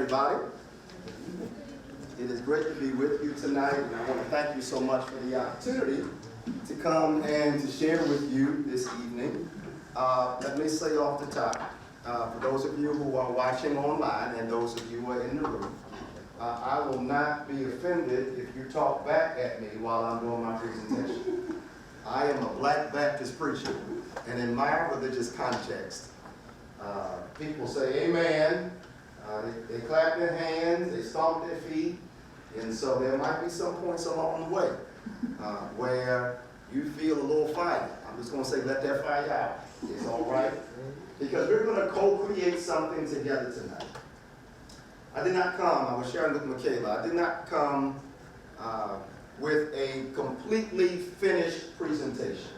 everybody. It is great to be with you tonight, and I want to thank you so much for the opportunity to come and to share with you this evening. Let me say off the top, for those of you who are watching online and those of you who are in the room, I will not be offended if you talk back at me while I'm doing my presentation. I am a Black Baptist preacher, and in my religious context, people say amen, they clap their hands, they stomp their feet, and so there might be some points along the way where you feel a little fire. I'm just going to say let that fire out. It's all right, because we're going to co-create something together tonight. I did not come, I was sharing with Michaela, I did not come with a completely finished presentation.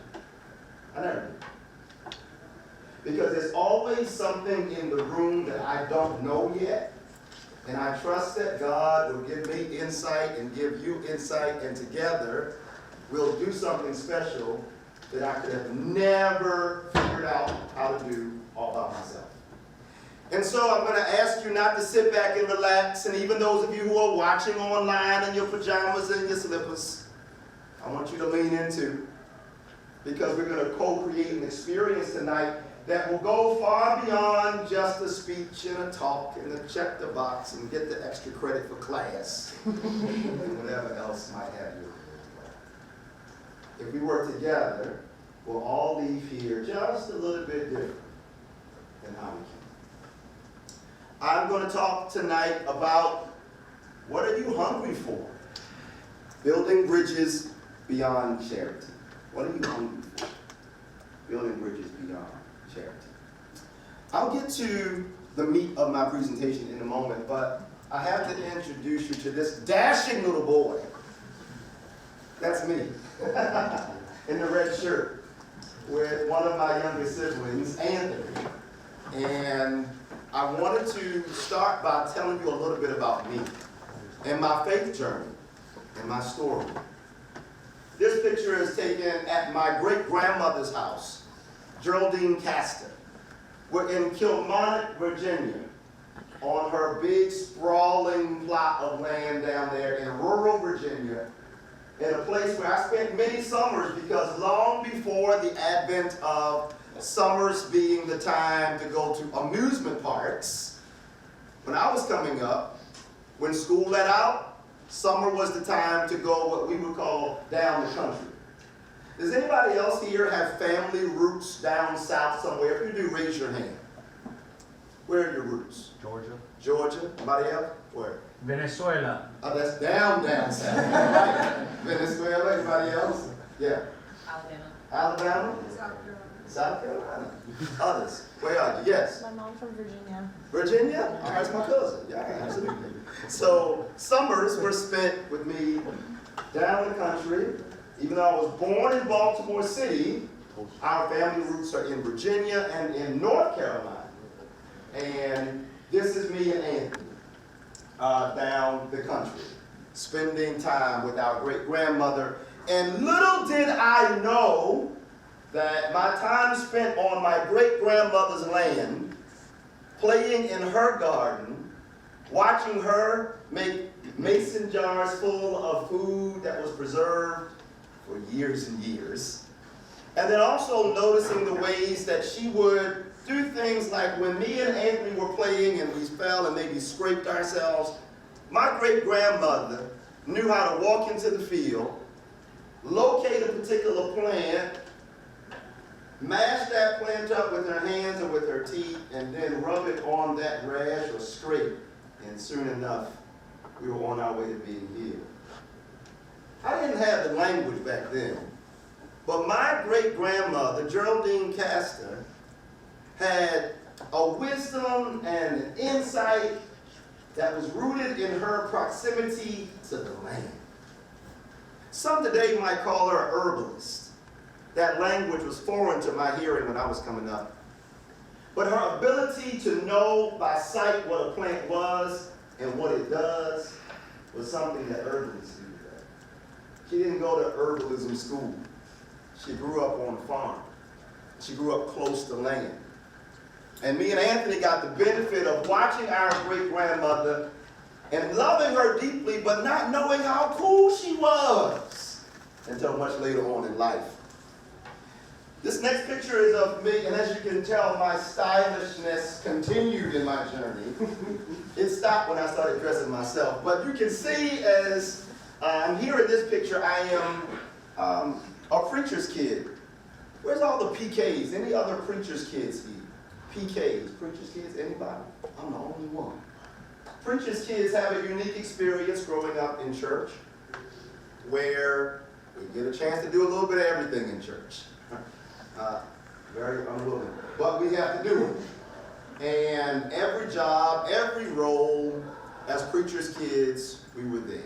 I never did. Because there's always something in the room that I don't know yet, and I trust that God will give me insight and give you insight, and together we'll do something special that I could have never figured out how to do all by myself. And so I'm going to ask you not to sit back and relax, and even those of you who are watching online in your pajamas and your slippers, I want you to lean into, because we're going to co-create an experience tonight that will go far beyond just a speech and a talk and a check the box and get the extra credit for class and whatever else might have you. If we work together, we'll all leave here just a little bit different than how we came. I'm going to talk tonight about what are you hungry for? Building bridges beyond charity. What are you hungry for? Building bridges beyond charity. I'll get to the meat of my presentation in a moment, but I have to introduce you to this dashing little boy. That's me, in the red shirt, with one of my younger siblings, Anthony. And I wanted to start by telling you a little bit about me and my faith journey and my story. This picture is taken at my great-grandmother's house, Geraldine Castor. We're in Kilmarnock, Virginia, on her big, sprawling plot of land down there in rural Virginia, in a place where I spent many summers, because long before the advent of summers being the time to go to amusement parks, when I was coming up, when school let out, summer was the time to go what we would call down the country. Does anybody else here have family roots down south somewhere? If you do, raise your hand. Where are your roots? Georgia. Georgia? Anybody else? Where? Venezuela. Oh, that's down south. Right. Venezuela? Anybody else? Yeah. Alabama? South Carolina. Others. Where are you? Yes. My mom's from Virginia. Virginia? Oh, that's my cousin. Yeah, absolutely. So summers were spent with me down the country. Even though I was born in Baltimore City, our family roots are in Virginia and in North Carolina. And this is me and Anthony down the country, spending time with our great-grandmother. And little did I know that my time spent on my great-grandmother's land, playing in her garden, watching her make mason jars full of food that was preserved for years and years, and then also noticing the ways that she would do things like when me and Anthony were playing and we fell and maybe scraped ourselves, my great-grandmother knew how to walk into the field, locate a particular plant, mash that plant up with her hands and with her teeth, and then rub it on that rash or scrape, and soon enough, we were on our way to being healed. I didn't have the language back then, but my great-grandmother, Geraldine Castor, had a wisdom and an insight that was rooted in her proximity to the land. Some today might call her an herbalist. That language was foreign to my hearing when I was coming up. But her ability to know by sight what a plant was and what it does was something that herbalists do today. She didn't go to herbalism school. She grew up on a farm. She grew up close to land. And me and Anthony got the benefit of watching our great-grandmother and loving her deeply, but not knowing how cool she was until much later on in life. This next picture is of me, and as you can tell, my stylishness continued in my journey. It stopped when I started dressing myself. But you can see as I'm here in this picture, I am a preacher's kid. Where's all the PKs? Any other preacher's kids here? PKs, preacher's kids, anybody? I'm the only one. Preacher's kids have a unique experience growing up in church where we get a chance to do a little bit of everything in church. Very unwilling, but we have to do it. And every job, every role, as preacher's kids, we were there.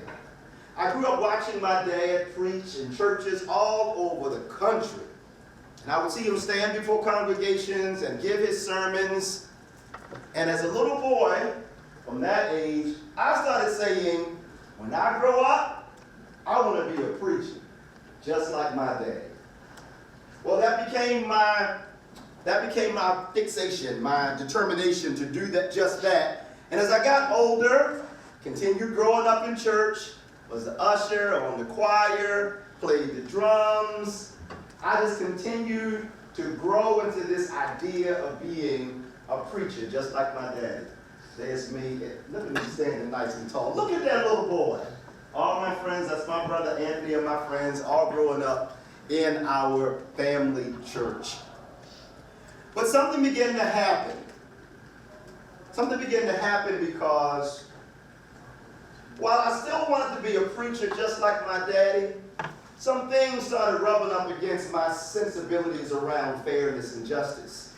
I grew up watching my dad preach in churches all over the country. And I would see him stand before congregations and give his sermons. And as a little boy, from that age, I started saying, when I grow up, I want to be a preacher, just like my dad. Well, that became my fixation, my determination to do that, just that. And as I got older, continued growing up in church, was the usher on the choir, played the drums. I just continued to grow into this idea of being a preacher, just like my daddy. There's me. Look at me standing nice and tall. Look at that little boy. All my friends, that's my brother Anthony and my friends, all growing up in our family church. But something began to happen. Something began to happen because while I still wanted to be a preacher just like my daddy, some things started rubbing up against my sensibilities around fairness and justice.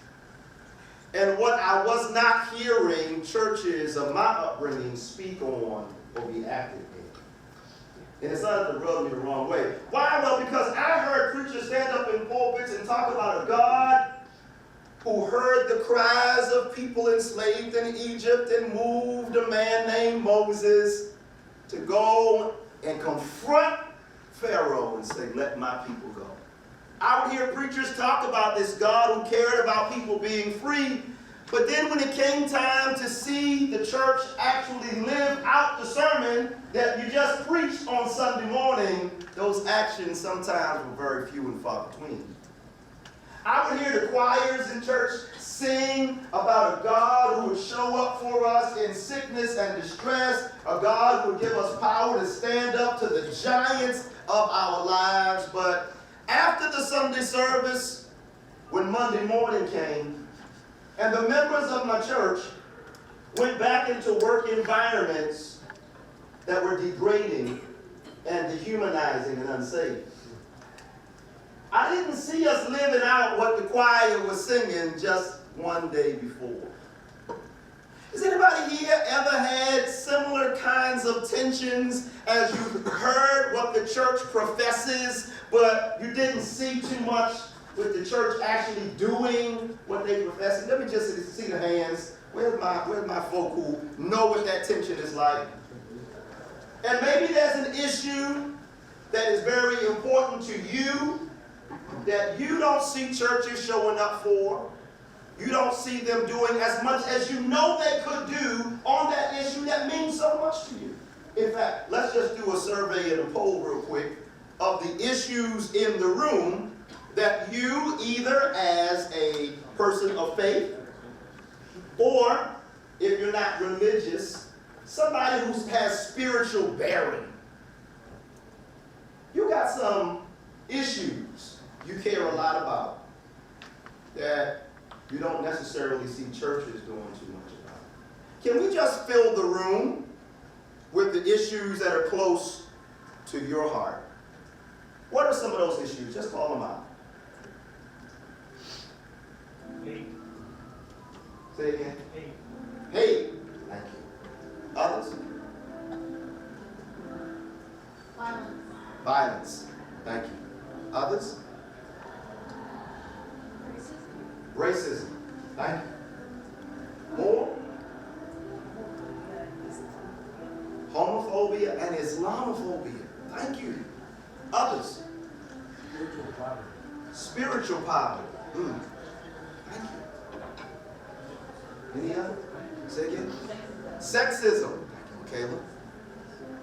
And what I was not hearing churches of my upbringing speak on or be active in. And it's not to rub me the wrong way. Why? Well, because I heard preachers stand up in pulpits and talk about a God who heard the cries of people enslaved in Egypt and moved a man named Moses to go and confront Pharaoh and say, let my people go. I would hear preachers talk about this God who cared about people being free, but then when it came time to see the church actually live out the sermon that you just preached on Sunday morning, those actions sometimes were very few and far between. I would hear the choirs in church sing about a God who would show up for us in sickness and distress, a God who would give us power to stand up to the giants of our lives. But after the Sunday service, when Monday morning came, and the members of my church went back into work environments that were degrading and dehumanizing and unsafe, I didn't see us living out what the choir was singing just one day before. Has anybody here ever had similar kinds of tensions as you heard what the church professes, but you didn't see too much with the church actually doing what they profess? Let me just see the hands. Where's my folk who know what that tension is like? And maybe there's an issue that is very important to you that you don't see churches showing up for. You don't see them doing as much as you know they could do on that issue that means so much to you. In fact, let's just do a survey and a poll real quick of the issues in the room that you, either as a person of faith, or if you're not religious, somebody who has spiritual bearing. You got some issues you care a lot about that you don't necessarily see churches doing too much about. Can we just fill the room with the issues that are close to your heart? What are some of those issues? Just call them out. Hate. Say it again. Hate. Hate. Thank you. Others? Violence. Violence. Thank you. Others? Racism. Thank you. More? Homophobia and Islamophobia. Thank you. Others? Spiritual poverty. Spiritual poverty. Thank you. Any other? Say again. Sexism. Thank you, Michaela.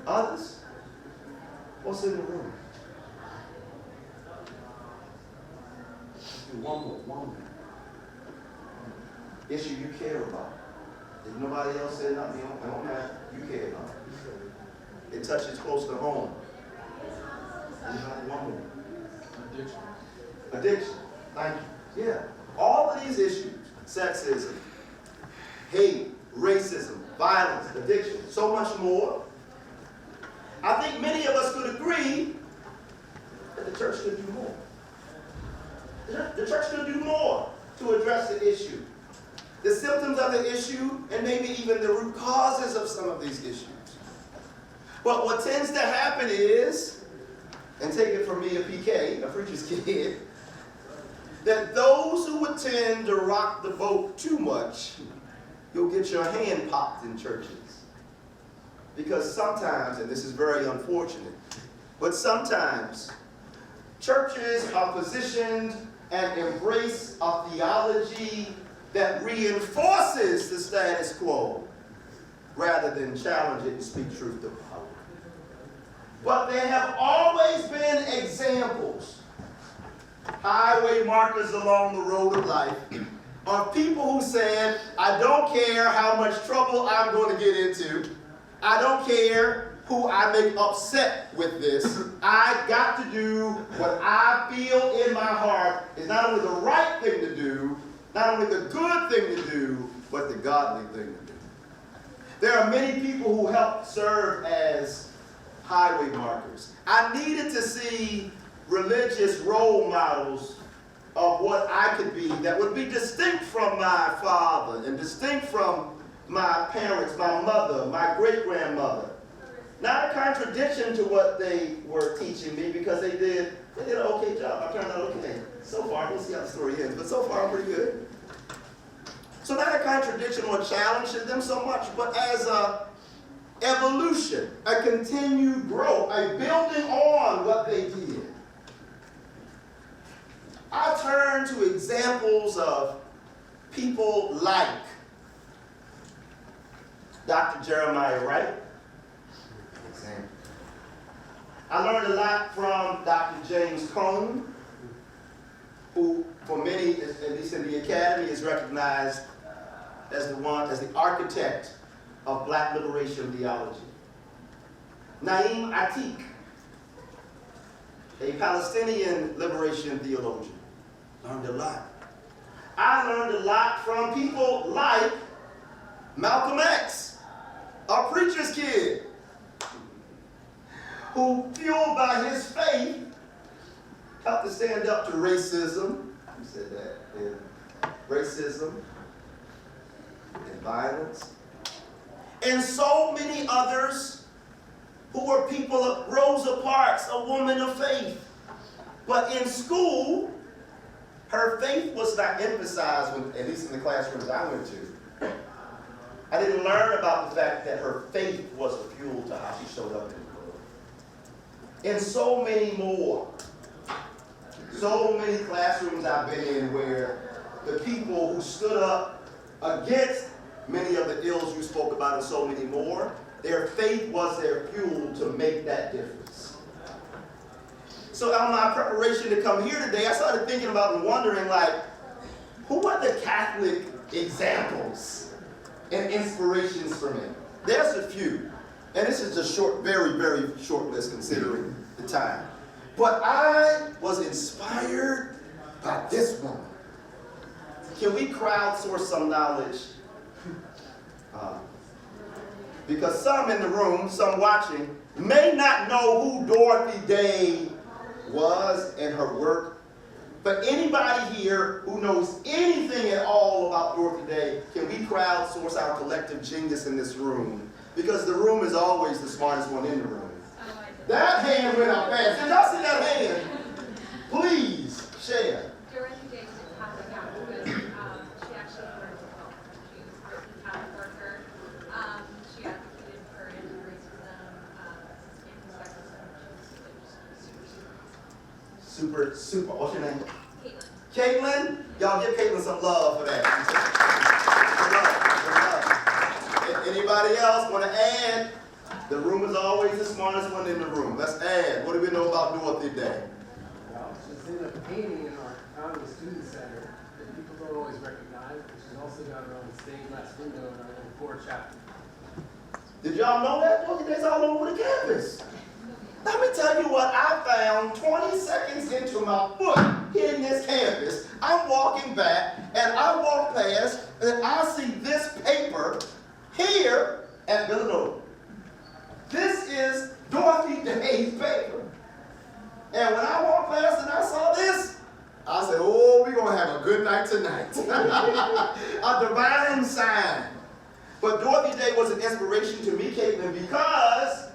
Others? What's in the room? One more. Issue you care about. If nobody else said nothing on that, you care about it. It touches close to home. Anybody? One more. Addiction. Thank you. Yeah. All of these issues, sexism, hate, racism, violence, addiction, so much more. I think many of us could agree that the church could do more. The church could do more to address the issue, the symptoms of the issue, and maybe even the root causes of some of these issues. But what tends to happen is, and take it from me, a PK, a preacher's kid, that those who would tend to rock the boat too much, you'll get your hand popped in churches. Because sometimes, and this is very unfortunate, but sometimes churches are positioned and embrace a theology that reinforces the status quo rather than challenge it and speak truth to power. But there have always been examples, highway markers along the road of life, of people who said, I don't care how much trouble I'm going to get into. I don't care who I make upset with this. I got to do what I feel in my heart is not only the right thing to do, not only the good thing to do, but the godly thing to do. There are many people who help serve as highway markers. I needed to see religious role models of what I could be that would be distinct from my father and distinct from my parents, my mother, my great-grandmother. Not a contradiction to what they were teaching me because they did an okay job. I turned out okay. So far, we'll see how the story ends, but so far I'm pretty good. So not a contradiction or challenge to them so much, but as a evolution, a continued growth, a building on what they did. I turn to examples of people like Dr. Jeremiah Wright. Example. I learned a lot from Dr. James Cone, who for many, at least in the academy, is recognized as the architect of black liberation theology. Naim Atik, a Palestinian liberation theologian. Learned a lot. I learned a lot from people like Malcolm X, a preacher's kid, who, fueled by his faith, helped to stand up to racism. Who said that? Yeah. Racism and violence. And so many others who were people of Rosa Parks, a woman of faith. But in school, her faith was not emphasized, at least in the classrooms I went to. I didn't learn about the fact that her faith was a fuel to how she showed up in the world. And so many more. So many classrooms I've been in where the people who stood up against many of the ills you spoke about and so many more, their faith was their fuel to make that difference. So on my preparation to come here today, I started thinking about and wondering, like, who are the Catholic examples and inspirations for me? There's a few. And this is a short, very, very short list considering the time. But I was inspired by this woman. Can we crowdsource some knowledge? Because some in the room, some watching, may not know who Dorothy Day was and her work. But anybody here who knows anything at all about Dorothy Day, can we crowdsource our collective genius in this room? Because the room is always the smartest one in the room. That hand went up fast. Did y'all see that hand? Please share. Dorothy Day didn't have an account because she actually worked with health. She was a Catholic worker. She advocated for anti-racism, Super. What's your name? Caitlin. Caitlin? Y'all give Caitlin some love for that. Anybody else want to add? The room is always the smartest one in the room. Let's add. What do we know about Dorothy Day? Well, she's in a painting in our Congress Student Center that people don't always recognize, but she's also got her own stained glass window in our little core chapter. Did y'all know that? Dorothy Day's all over the campus. Let me tell you what I found 20 seconds into my foot hitting this campus. I'm walking back, and I walk past, and I see this paper here at Villanova. This is Dorothy Day's paper. And when I walked past and I saw this, I said, oh, we're going to have a good night tonight. A divine sign. But Dorothy Day was an inspiration to me, Caitlin, because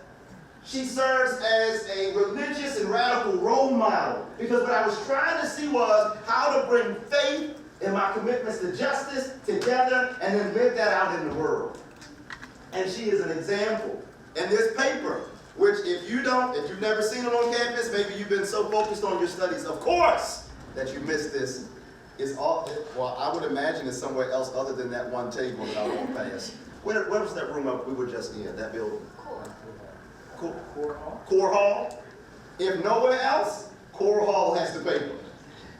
she serves as a religious and radical role model. Because what I was trying to see was how to bring faith and my commitments to justice together and then live that out in the world. And she is an example. And this paper, which if you've never seen it on campus, maybe you've been so focused on your studies, of course, that you missed this. Is all, well, I would imagine it's somewhere else other than that one table that I walked past. Where was that room up we were just in, that building? Core Hall. Core Hall. If nowhere else, Core Hall has the paper.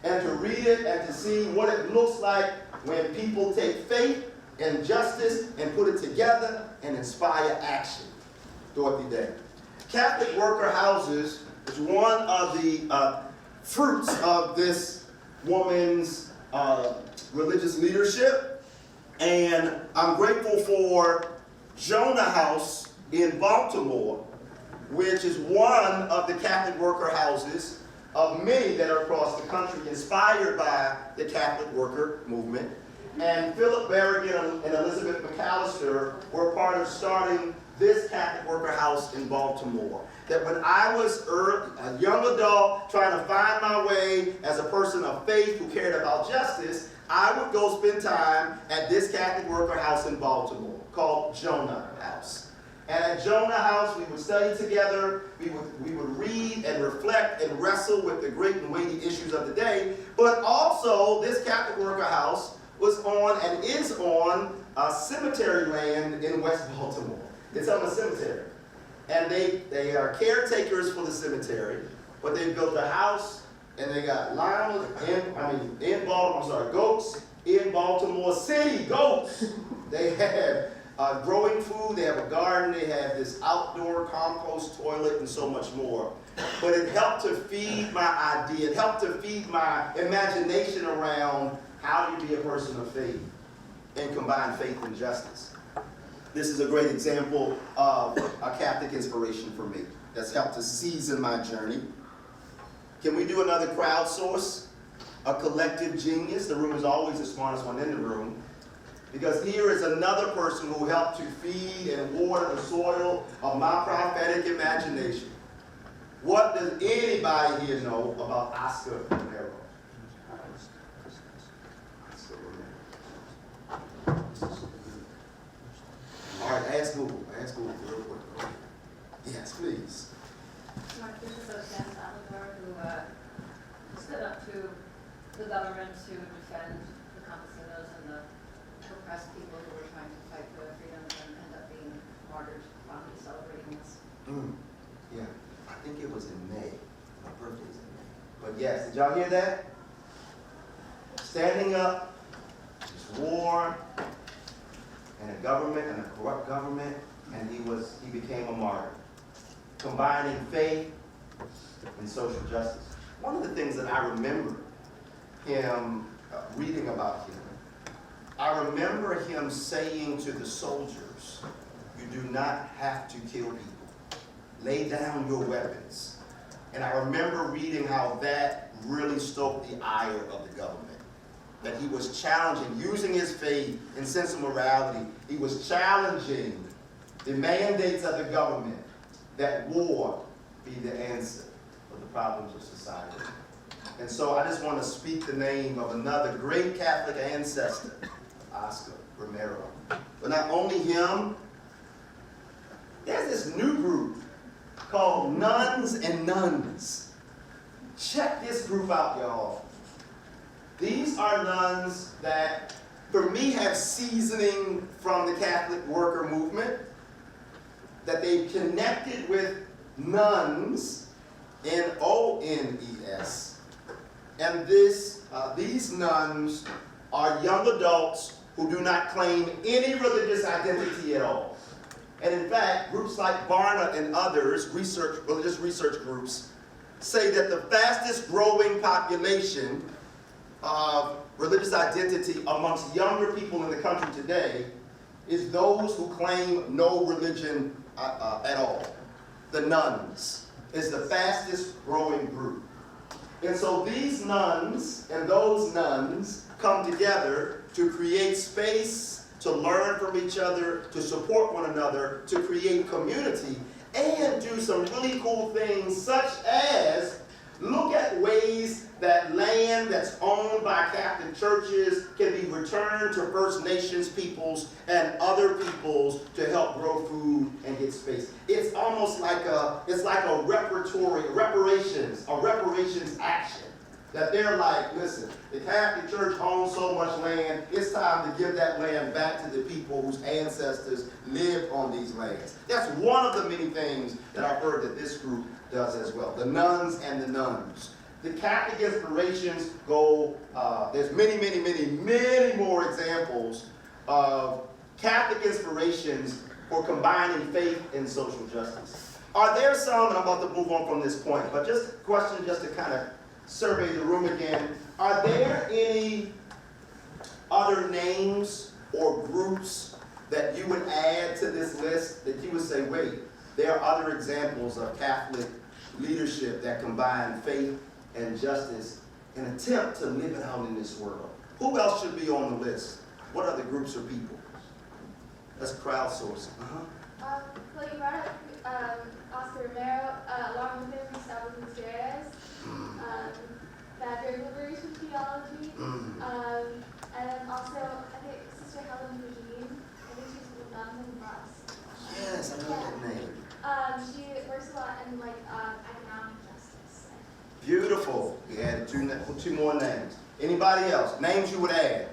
And to read it and to see what it looks like when people take faith and justice and put it together and inspire action. Dorothy Day. Catholic worker houses is one of the fruits of this woman's religious leadership. And I'm grateful for Jonah House in Baltimore, which is one of the Catholic worker houses of many that are across the country inspired by the Catholic worker movement. And Philip Berrigan and Elizabeth McAllister were part of starting this Catholic worker house in Baltimore. That when I was a young adult trying to find my way as a person of faith who cared about justice, I would go spend time at this Catholic worker house in Baltimore called Jonah House. And at Jonah House, we would study together, we would read and reflect and wrestle with the great and weighty issues of the day. But also, this Catholic worker house was on and is on cemetery land in West Baltimore. It's on a cemetery. And they are caretakers for the cemetery, but they built a house and they got llamas goats in Baltimore City, goats. They have growing food, they have a garden, they have this outdoor compost toilet and so much more. But it helped to feed my idea, it helped to feed my imagination around how do you be a person of faith and combine faith and justice. This is a great example of a Catholic inspiration for me that's helped to season my journey. Can we do another crowdsource? A collective genius. The room is always the smartest one in the room. Because here is another person who helped to feed and water the soil of my prophetic imagination. What does anybody here know about Oscar Romero? All right, ask Google real quick. Yes, please. Mark, this is a San Salvador who stood up to the government to defend the campesinos and the oppressed people who were trying to fight for their freedom and end up being martyred while he's celebrating this. Yeah, I think it was in May. My birthday is in May. But yes, did y'all hear that? Standing up, this war, and a government, and a corrupt government, and he became a martyr. Combining faith and social justice. One of the things that I remember him reading about him, I remember him saying to the soldiers, you do not have to kill people. Lay down your weapons. And I remember reading how that really stoked the ire of the government. That he was challenging, using his faith and sense of morality, he was challenging the mandates of the government that war be the answer for the problems of society. And so I just want to speak the name of another great Catholic ancestor, Oscar Romero. But not only him, there's this new group called Nuns and Nuns. Check this group out, y'all. These are nuns that for me, have seasoning from the Catholic worker movement, that they've connected with nuns, N-O-N-E-S, and these nuns are young adults who do not claim any religious identity at all. And in fact, groups like Barna and others, religious research groups, say that the fastest growing population of religious identity amongst younger people in the country today is those who claim no religion at all. The nuns is the fastest growing group. And so these nuns and those nuns come together to create space, to learn from each other, to support one another, to create community, and do some really cool things, such as look at ways that land that's owned by Catholic churches can be returned to First Nations peoples and other peoples to help grow food and get space. It's almost like a reparations action. That they're like, listen, the Catholic Church owns so much land, it's time to give that land back to the people whose ancestors lived on these lands. That's one of the many things that I've heard that this group does as well. The nuns and the nuns. The Catholic inspirations go, there's many more examples of Catholic inspirations for combining faith and social justice. Are there some, and I'm about to move on from this point, but just a question just to kind of survey the room again. Are there any other names or groups that you would add to this list that you would say, wait, there are other examples of Catholic leadership that combine faith and justice and attempt to live it out in this world? Who else should be on the list? What other groups or people? That's crowdsourcing. Well, you brought up Oscar Romero, along with him, Gustavo Gutierrez, Badger Liberation Theology, and then also, I think, Sister Helen Eugene. I think she's with Nuns and Bus. Yes, I know that name. She works a lot in, like, economic justice. Beautiful. We added two more names. Anybody else? Names you would add?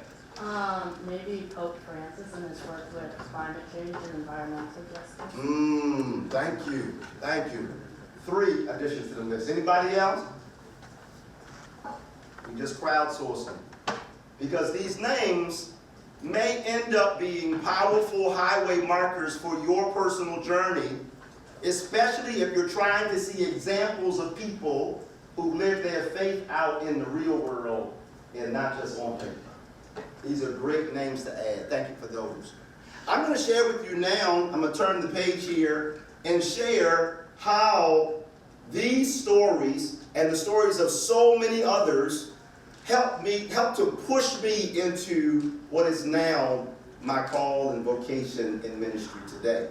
Maybe Pope Francis and his work with climate change and environmental justice. Thank you. 3 additions to the list. Anybody else? We just crowdsourcing. Because these names may end up being powerful highway markers for your personal journey, especially if you're trying to see examples of people who live their faith out in the real world and not just on paper. These are great names to add. Thank you for those. I'm going to share with you now, I'm going to turn the page here and share how these stories and the stories of so many others help to push me into what is now my call and vocation in ministry today.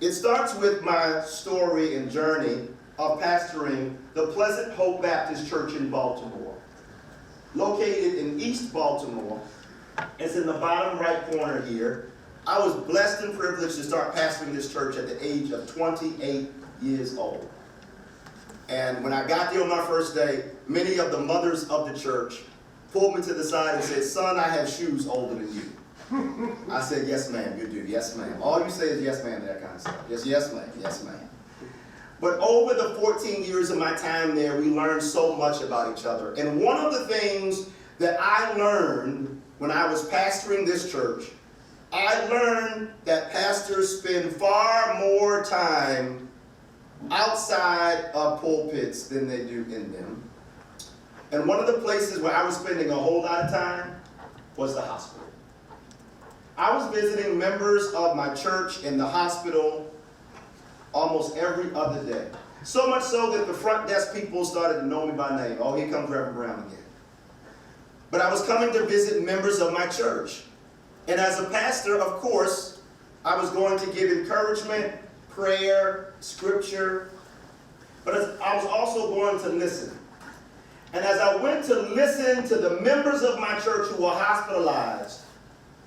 It starts with my story and journey of pastoring the Pleasant Hope Baptist Church in Baltimore. Located in East Baltimore. It's in the bottom right corner here. I was blessed and privileged to start pastoring this church at the age of 28 years old. And when I got there on my first day, many of the mothers of the church pulled me to the side and said, son, I have shoes older than you. I said, yes, ma'am, you do. Yes, ma'am. All you say is yes, ma'am, that kind of stuff. Yes, ma'am. Yes, ma'am. But over the 14 years of my time there, we learned so much about each other. And one of the things that I learned when I was pastoring this church, I learned that pastors spend far more time outside of pulpits than they do in them. And one of the places where I was spending a whole lot of time was the hospital. I was visiting members of my church in the hospital almost every other day. So much so that the front desk people started to know me by name. Oh, here comes Reverend Brown again. But I was coming to visit members of my church. And as a pastor, of course, I was going to give encouragement, prayer, scripture. But I was also going to listen. And as I went to listen to the members of my church who were hospitalized,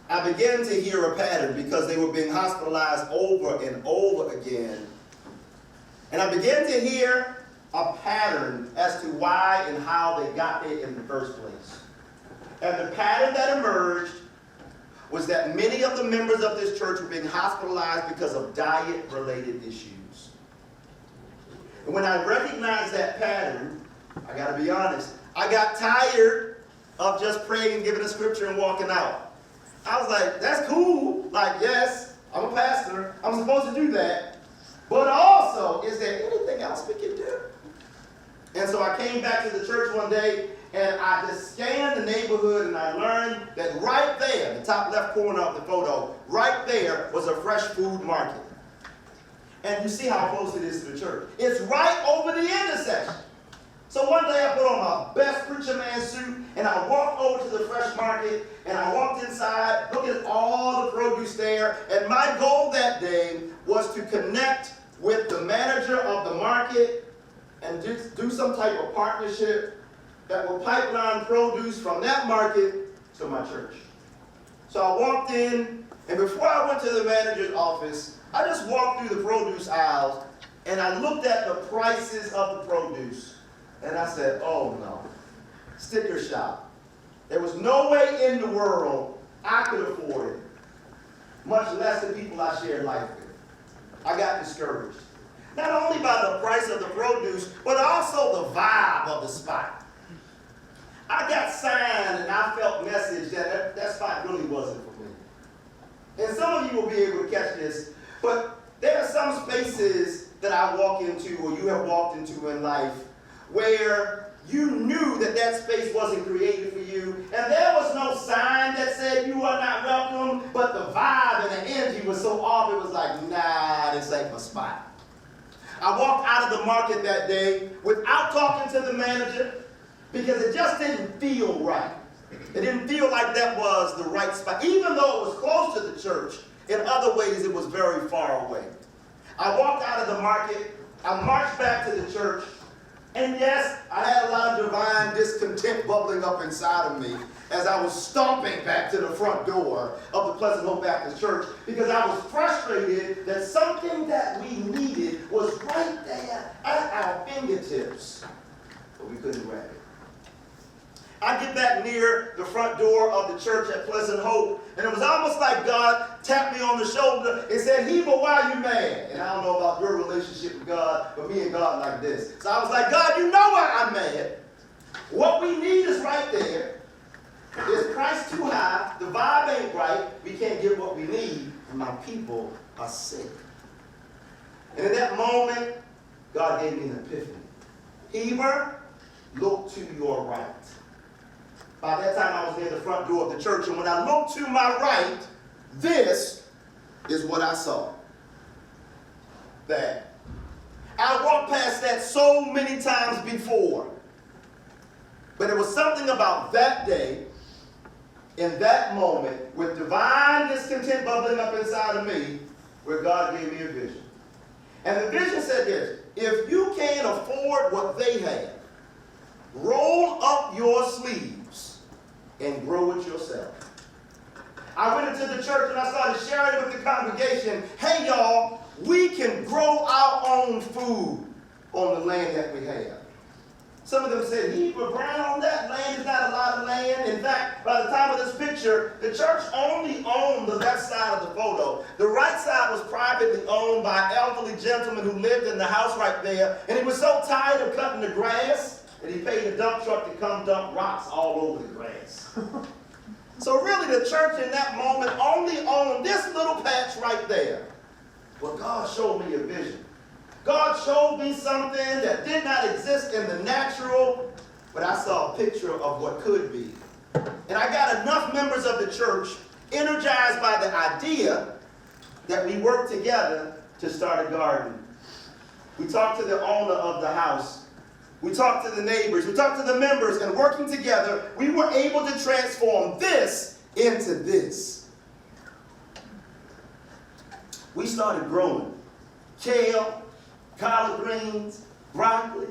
I began to hear a pattern because they were being hospitalized over and over again. And I began to hear a pattern as to why and how they got there in the first place. And the pattern that emerged was that many of the members of this church were being hospitalized because of diet-related issues. And when I recognized that pattern, I got to be honest, I got tired of just praying and giving a scripture and walking out. I was like, that's cool. Like, yes, I'm a pastor. I'm supposed to do that. But also, is there anything else we can do? And so I came back to the church one day, and I just scanned the neighborhood, and I learned that right there, the top left corner of the photo, right there was a fresh food market. And you see how close it is to the church. It's right over the intersection. So one day I put on my best preacher man suit, and I walked over to the fresh market, and I walked inside, looked at all the produce there, and my goal that day was to connect with the manager of the market and do some type of partnership that will pipeline produce from that market to my church. So I walked in, and before I went to the manager's office, I just walked through the produce aisles, and I looked at the prices of the produce. And I said, oh no, sticker shock. There was no way in the world I could afford it, much less the people I shared life with. I got discouraged. Not only by the price of the produce, but also the vibe of the spot. I got signed and I felt message that spot really wasn't for me. And some of you will be able to catch this, but there are some spaces that I walk into or you have walked into in life where you knew that that space wasn't created for you, and there was no sign that said you are not welcome, but the vibe and the energy was so off, it was like, nah, this ain't my spot. I walked out of the market that day without talking to the manager because it just didn't feel right. It didn't feel like that was the right spot. Even though it was close to the church, in other ways it was very far away. I walked out of the market, I marched back to the church, and yes, I had a lot of divine discontent bubbling up inside of me as I was stomping back to the front door of the Pleasant Hope Baptist Church because I was frustrated that something that we needed was right there at our fingertips, but we couldn't grab it. I get back near the front door of the church at Pleasant Hope, and it was almost like God tapped me on the shoulder and said, Heber, why are you mad? And I don't know about your relationship with God, but me and God like this. So I was like, God, you know why I'm mad. What we need is right there. Is Christ too high? The vibe ain't right. We can't get what we need, and my people are sick. And in that moment, God gave me an epiphany. Heber, look to your right. By that time, I was near the front door of the church, and when I looked to my right, this is what I saw. That. I walked past that so many times before, but it was something about that day, in that moment, with divine discontent bubbling up inside of me, where God gave me a vision. And the vision said this: if you can't afford what they have, roll up your sleeves and grow it yourself. I went into the church and I started sharing with the congregation, hey y'all, we can grow our own food on the land that we have. Some of them said, Heber, Brown, that land is not a lot of land. In fact, by the time of this picture, the church only owned the left side of the photo. The right side was privately owned by an elderly gentleman who lived in the house right there, and he was so tired of cutting the grass that he paid a dump truck to come dump rocks all over the grass. So really the church in that moment only owned this little patch right there. But God showed me a vision. God showed me something that did not exist in the natural, but I saw a picture of what could be. And I got enough members of the church energized by the idea that we worked together to start a garden. We talked to the owner of the house. We talked to the neighbors, we talked to the members, and working together, we were able to transform this into this. We started growing kale, collard greens, broccoli,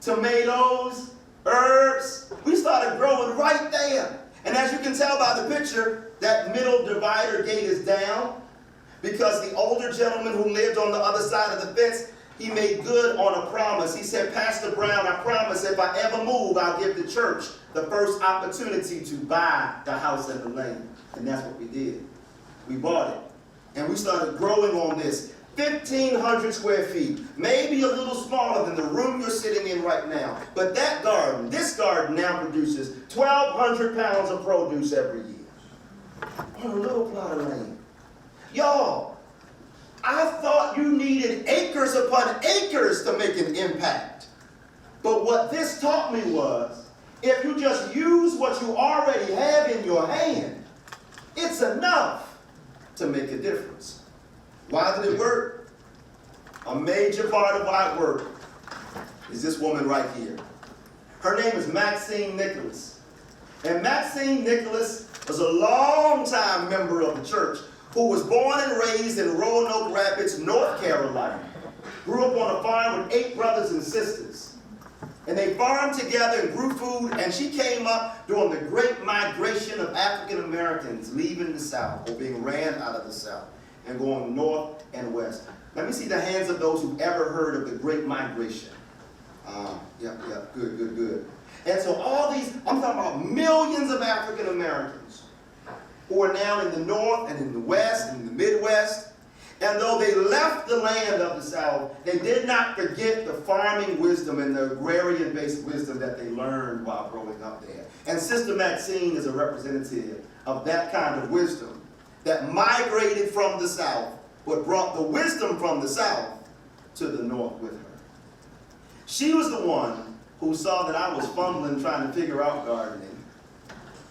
tomatoes, herbs. We started growing right there. And as you can tell by the picture, that middle divider gate is down because the older gentleman who lived on the other side of the fence he made good on a promise. He said, Pastor Brown, I promise if I ever move, I'll give the church the first opportunity to buy the house and the land. And that's what we did. We bought it. And we started growing on this. 1,500 square feet, maybe a little smaller than the room you're sitting in right now. But that garden, this garden now produces 1,200 pounds of produce every year on a little plot of land. Y'all, I thought you needed acres upon acres to make an impact. But what this taught me was, if you just use what you already have in your hand, it's enough to make a difference. Why did it work? A major part of why it worked is this woman right here. Her name is Maxine Nicholas. And Maxine Nicholas was a long-time member of the church who was born and raised in Roanoke Rapids, North Carolina. Grew up on a farm with 8 brothers and sisters. And they farmed together and grew food, and she came up during the great migration of African Americans leaving the South, or being ran out of the South, and going north and west. Let me see the hands of those who've ever heard of the Great Migration. Good. And so all these, I'm talking about millions of African Americans who are now in the north and in the west and in the Midwest. And though they left the land of the South, they did not forget the farming wisdom and the agrarian-based wisdom that they learned while growing up there. And Sister Maxine is a representative of that kind of wisdom that migrated from the South, but brought the wisdom from the South to the North with her. She was the one who saw that I was fumbling trying to figure out gardening,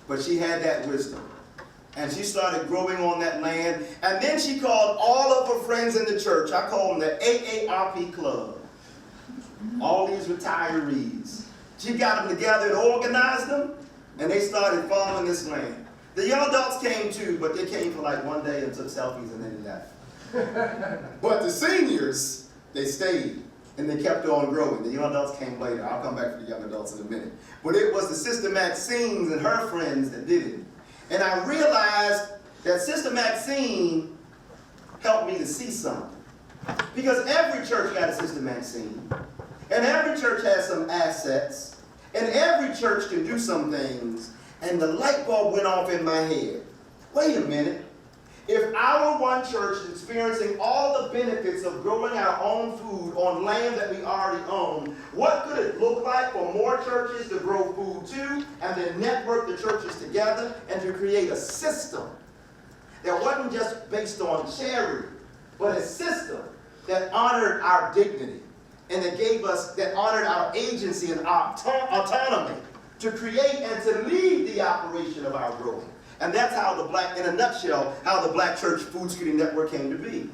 but she had that wisdom. And she started growing on that land, and then she called all of her friends in the church. I call them the AARP Club. All these retirees. She got them together and organized them, and they started farming this land. The young adults came too, but they came for like one day and took selfies and then left. But the seniors, they stayed and they kept on growing. The young adults came later. I'll come back to the young adults in a minute. But it was the Sister Maxines and her friends that did it. And I realized that Sister Maxine helped me to see something. Because every church got a Sister Maxine. And every church has some assets. And every church can do some things. And the light bulb went off in my head. Wait a minute. If our one church is experiencing all the benefits of growing our own food on land that we already own, what could it look like for more churches to grow food too, and then network the churches together and to create a system that wasn't just based on charity, but a system that honored our dignity and that honored our agency and our autonomy to create and to lead the operation of our growth. And that's how in a nutshell, how the Black Church Food Security Network came to be.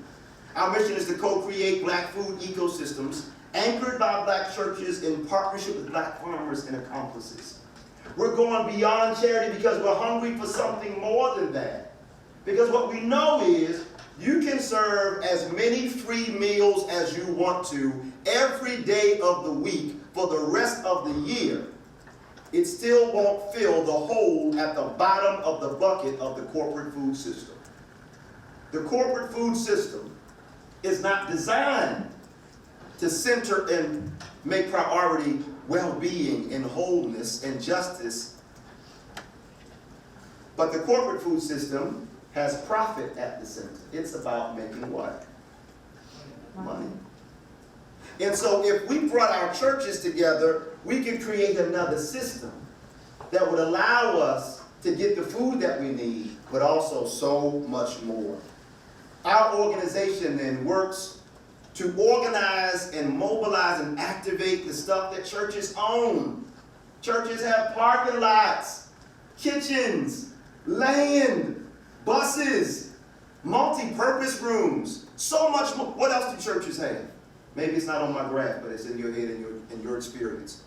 Our mission is to co-create Black food ecosystems anchored by Black churches in partnership with Black farmers and accomplices. We're going beyond charity because we're hungry for something more than that. Because what we know is you can serve as many free meals as you want to every day of the week for the rest of the year. It still won't fill the hole at the bottom of the bucket of the corporate food system. The corporate food system is not designed to center and make priority well-being and wholeness and justice. But the corporate food system has profit at the center. It's about making what? Money. And so if we brought our churches together, we could create another system that would allow us to get the food that we need, but also so much more. Our organization then works to organize and mobilize and activate the stuff that churches own. Churches have parking lots, kitchens, land, buses, multi-purpose rooms, so much more. What else do churches have? Maybe it's not on my graph, but it's in your head and your experience.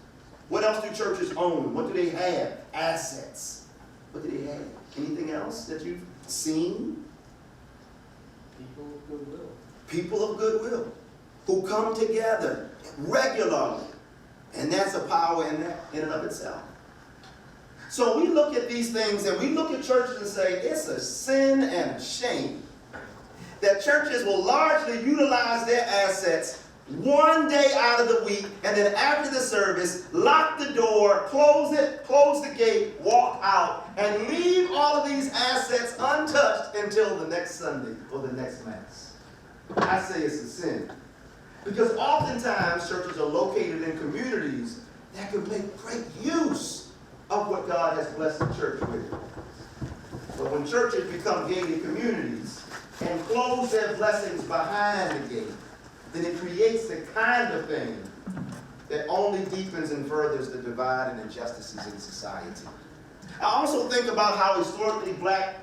What else do churches own? What do they have? Assets. What do they have? Anything else that you've seen? People of goodwill. People of goodwill who come together regularly. And that's a power in and of itself. So we look at these things and we look at churches and say, it's a sin and a shame that churches will largely utilize their assets one day out of the week, and then after the service, lock the door, close it, close the gate, walk out, and leave all of these assets untouched until the next Sunday or the next Mass. I say it's a sin. Because oftentimes churches are located in communities that can make great use of what God has blessed the church with. But when churches become gated communities and close their blessings behind the gate, then it creates the kind of thing that only deepens and furthers the divide and injustices in society. I also think about how historically black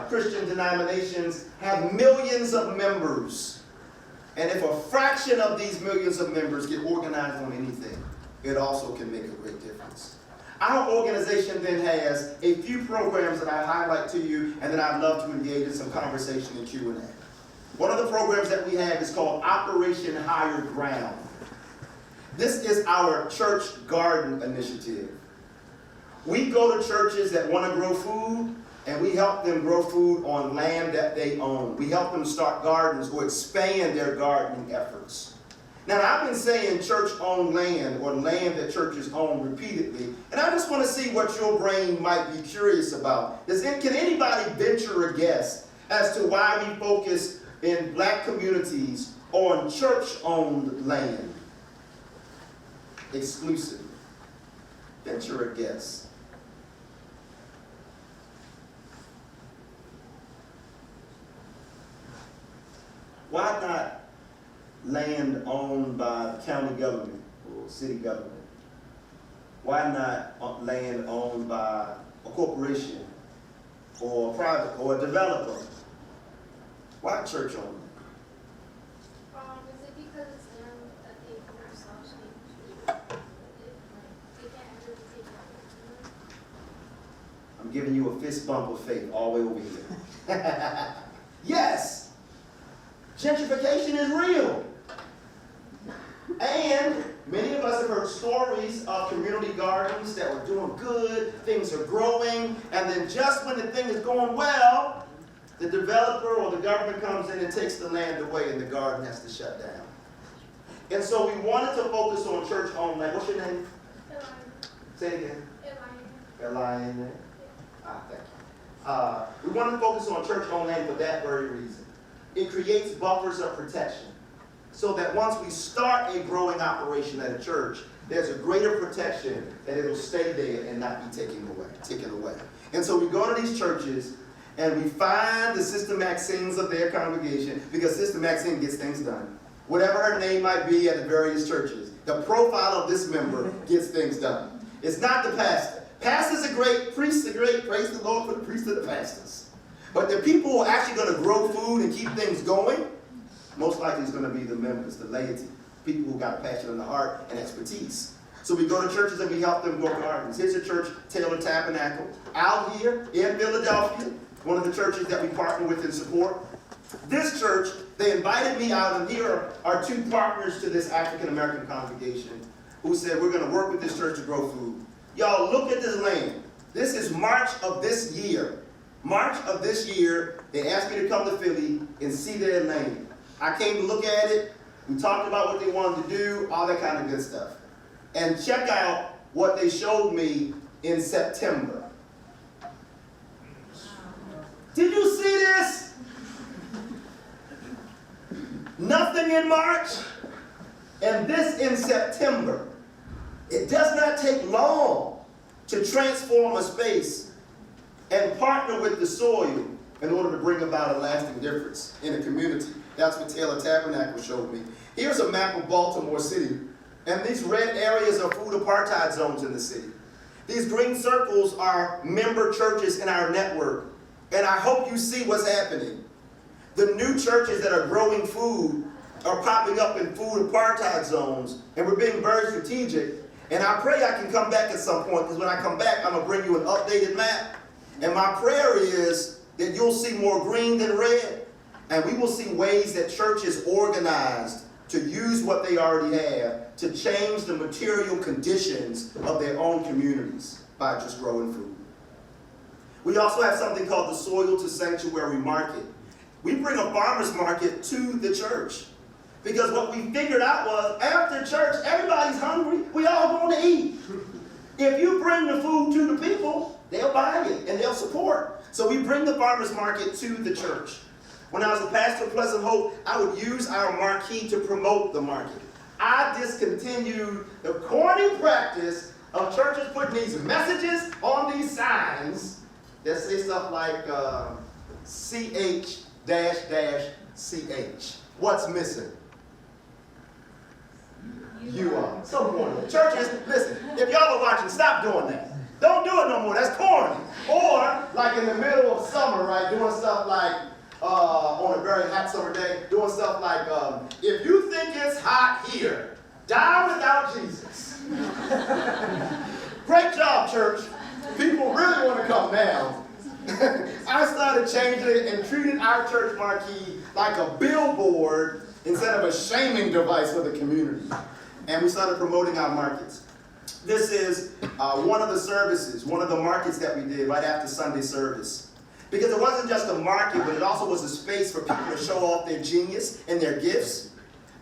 Christian denominations have millions of members. And if a fraction of these millions of members get organized on anything, it also can make a great difference. Our organization then has a few programs that I highlight to you, and then I'd love to engage in some conversation and Q&A. One of the programs that we have is called Operation Higher Ground. This is our church garden initiative. We go to churches that want to grow food, and we help them grow food on land that they own. We help them start gardens or expand their gardening efforts. Now, I've been saying church-owned land or land that churches own repeatedly, and I just want to see what your brain might be curious about. Can anybody venture a guess as to why we focus in black communities on church-owned land exclusively? Venture a guess. Why not land owned by the county government or city government? Why not land owned by a corporation or a private or a developer? Why church owned? Is it because it's them that they themselves they can't really take that? I'm giving you a fist bump of faith all the way over here. Yes! Gentrification is real. And many of us have heard stories of community gardens that were doing good, things are growing, and then just when the thing is going well, the developer or the government comes in and takes the land away and the garden has to shut down. And so we wanted to focus on church-owned land. What's your name? Say it again. L-I-N-A? Thank you. We wanted to focus on church-owned land for that very reason. It creates buffers of protection so that once we start a growing operation at a church, there's a greater protection that it'll stay there and not be taken away. And so we go to these churches and we find the Sister Maxines of their congregation, because Sister Maxine gets things done. Whatever her name might be at the various churches, the profile of this member gets things done. It's not the pastor. Pastors are great, priests are great, praise the Lord for the priests and the pastors. But the people who are actually going to grow food and keep things going, most likely is going to be the members, the laity, people who got passion in the heart and expertise. So we go to churches and we help them grow gardens. Here's a church, Taylor Tabernacle, out here in Philadelphia, one of the churches that we partner with and support. This church, they invited me out, and here are two partners to this African-American congregation who said, we're going to work with this church to grow food. Y'all, look at this land. This is March of this year. March of this year, they asked me to come to Philly and see their land. I came to look at it. We talked about what they wanted to do, all that kind of good stuff. And check out what they showed me in September. Did you see this? Nothing in March, and this in September. It does not take long to transform a space and partner with the soil in order to bring about a lasting difference in a community. That's what Taylor Tabernacle showed me. Here's a map of Baltimore City, and these red areas are food apartheid zones in the city. These green circles are member churches in our network, and I hope you see what's happening. The new churches that are growing food are popping up in food apartheid zones, and we're being very strategic. And I pray I can come back at some point, because when I come back, I'm going to bring you an updated map. And my prayer is that you'll see more green than red, and we will see ways that churches organized to use what they already have to change the material conditions of their own communities by just growing food. We also have something called the Soil to Sanctuary Market. We bring a farmer's market to the church. Because what we figured out was after church, everybody's hungry. We all going to eat. If you bring the food to the people, they'll buy it and they'll support. So we bring the farmers market to the church. When I was a pastor of Pleasant Hope, I would use our marquee to promote the market. I discontinued the corny practice of churches putting these messages on these signs that say stuff like CH CH. What's missing? You are. Some point. Churches, listen, if y'all are watching, stop doing that. Don't do it no more. That's corny. Or, like in the middle of summer, right, doing stuff like, on a very hot summer day, doing stuff like, if you think it's hot here, die without Jesus. Great job, church. People really want to come now. I started changing it and treating our church marquee like a billboard instead of a shaming device for the community. And we started promoting our markets. This is one of the services, one of the markets that we did right after Sunday service. Because it wasn't just a market, but it also was a space for people to show off their genius and their gifts.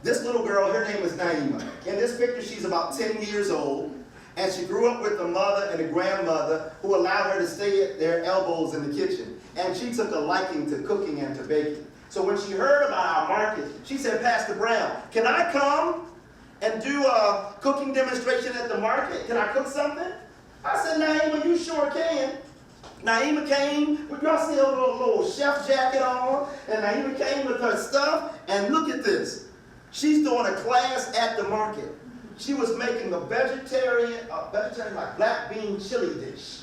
This little girl, her name is Naima. In this picture, she's about 10 years old. And she grew up with a mother and a grandmother who allowed her to stay at their elbows in the kitchen. And she took a liking to cooking and to baking. So when she heard about our market, she said, Pastor Brown, can I come and do a cooking demonstration at the market? Can I cook something? I said, Naima, you sure can. Naima came with her little chef jacket on, and Naima came with her stuff, and look at this. She's doing a class at the market. She was making a vegetarian like black bean chili dish.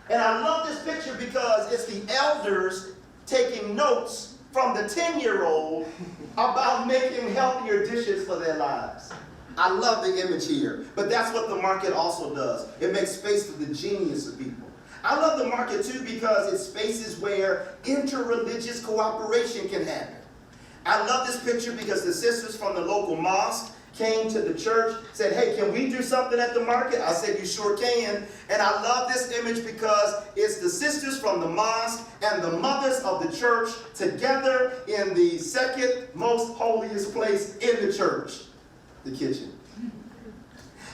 And I love this picture because it's the elders taking notes from the 10-year-old about making healthier dishes for their lives. I love the image here, but that's what the market also does. It makes space for the genius of people. I love the market too because it's spaces where interreligious cooperation can happen. I love this picture because the sisters from the local mosque came to the church, said, hey, can we do something at the market? I said, you sure can. And I love this image because it's the sisters from the mosque and the mothers of the church together in the second most holiest place in the church, the kitchen.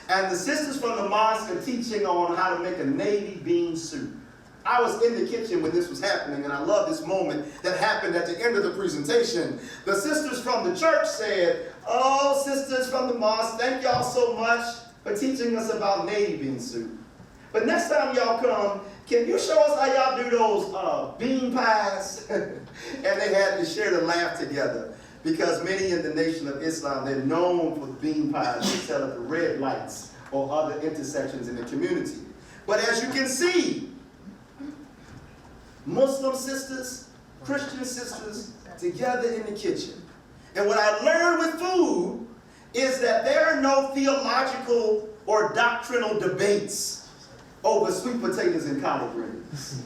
And the sisters from the mosque are teaching on how to make a navy bean soup. I was in the kitchen when this was happening, and I love this moment that happened at the end of the presentation. The sisters from the church said, oh, sisters from the mosque, thank y'all so much for teaching us about navy bean soup. But next time y'all come, can you show us how y'all do those bean pies? And they had to share the laugh together because many in the Nation of Islam, they're known for bean pies. They sell at the red lights or other intersections in the community. But as you can see, Muslim sisters, Christian sisters, together in the kitchen. And what I learned with food is that there are no theological or doctrinal debates over sweet potatoes and collard greens.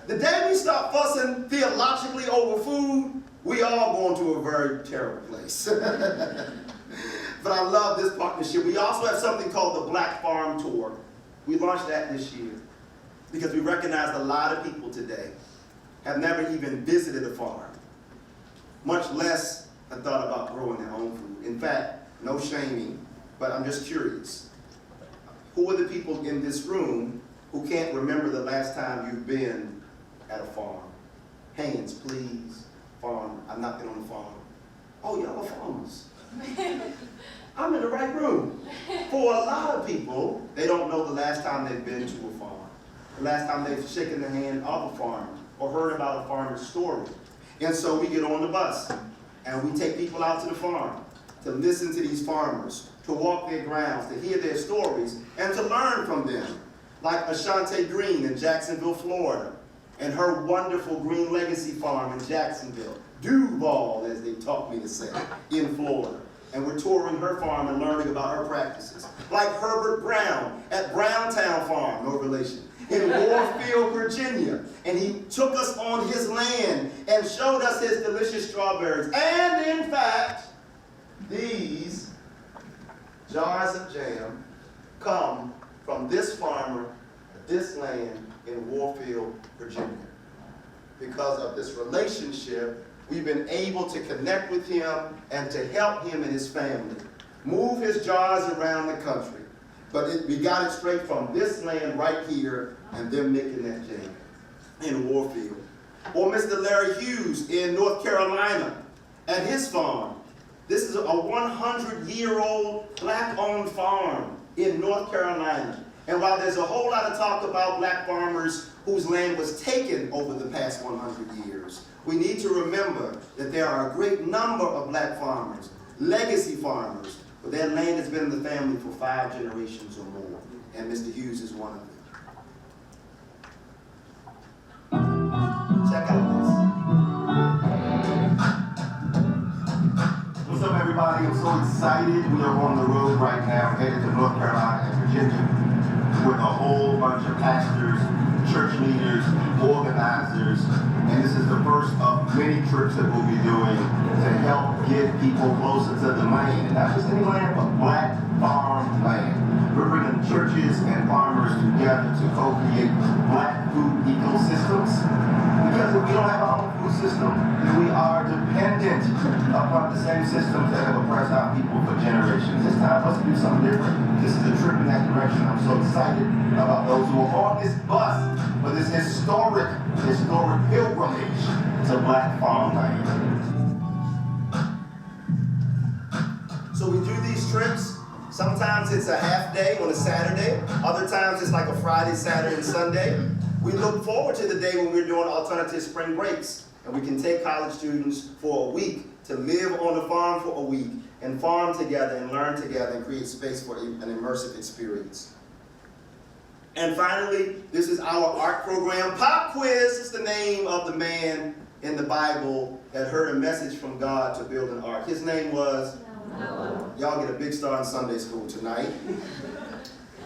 The day we stop fussing theologically over food, we all going to a very terrible place. But I love this partnership. We also have something called the Black Farm Tour. We launched that this year because we recognized a lot of people today have never even visited a farm, much less have thought about growing their own food. In fact, no shaming, but I'm just curious. Who are the people in this room who can't remember the last time you've been at a farm? Hands, please. Farm. I've not been on a farm. Oh, y'all are farmers. I'm in the right room. For a lot of people, they don't know the last time they've been to a farm, the last time they've shaken the hand of a farmer or heard about a farmer's story. And so we get on the bus and we take people out to the farm to listen to these farmers, to walk their grounds, to hear their stories, and to learn from them. Like Ashante Green in Jacksonville, Florida, and her wonderful Green Legacy Farm in Jacksonville. Duval, as they taught me to say, in Florida. And we're touring her farm and learning about her practices. Like Herbert Brown at Browntown Farm, no relation, in Warfield, Virginia. And he took us on his land and showed us his delicious strawberries. And in fact, these jars of jam come from this farmer, this land in Warfield, Virginia, because of this relationship we've been able to connect with him and to help him and his family move his jars around the country. But we got it straight from this land right here and them making that change in Warfield. Or Mr. Larry Hughes in North Carolina at his farm. This is a 100-year-old black-owned farm in North Carolina. And while there's a whole lot of talk about black farmers whose land was taken over the past 100 years, we need to remember that there are a great number of black farmers, legacy farmers, but their land has been in the family for 5 generations or more. And Mr. Hughes is one of them. Check out this. What's up, everybody? I'm so excited. We are on the road right now, headed to North Carolina and Virginia with a whole bunch of pastors, church leaders, organizers, and this is the first of many trips that we'll be doing to help get people closer to the land. Not just any land, but black farm land. We're bringing churches and farmers together to co-create black food ecosystems. Because if we don't have our own food system, then we are dependent upon the same systems that have oppressed our people for generations. It's time for us to do something different. This is a trip in that direction. I'm so excited about those who are on this bus for this historic pilgrimage to black farmland. So we do these trips. Sometimes it's a half day on a Saturday. Other times it's like a Friday, Saturday, and Sunday. We look forward to the day when we're doing alternative spring breaks and we can take college students for a week to live on the farm for a week and farm together and learn together and create space for an immersive experience. And finally, this is our art program. Pop Quiz is the name of the man in the Bible that heard a message from God to build an ark. His name was Noah. Y'all get a big star in Sunday school tonight.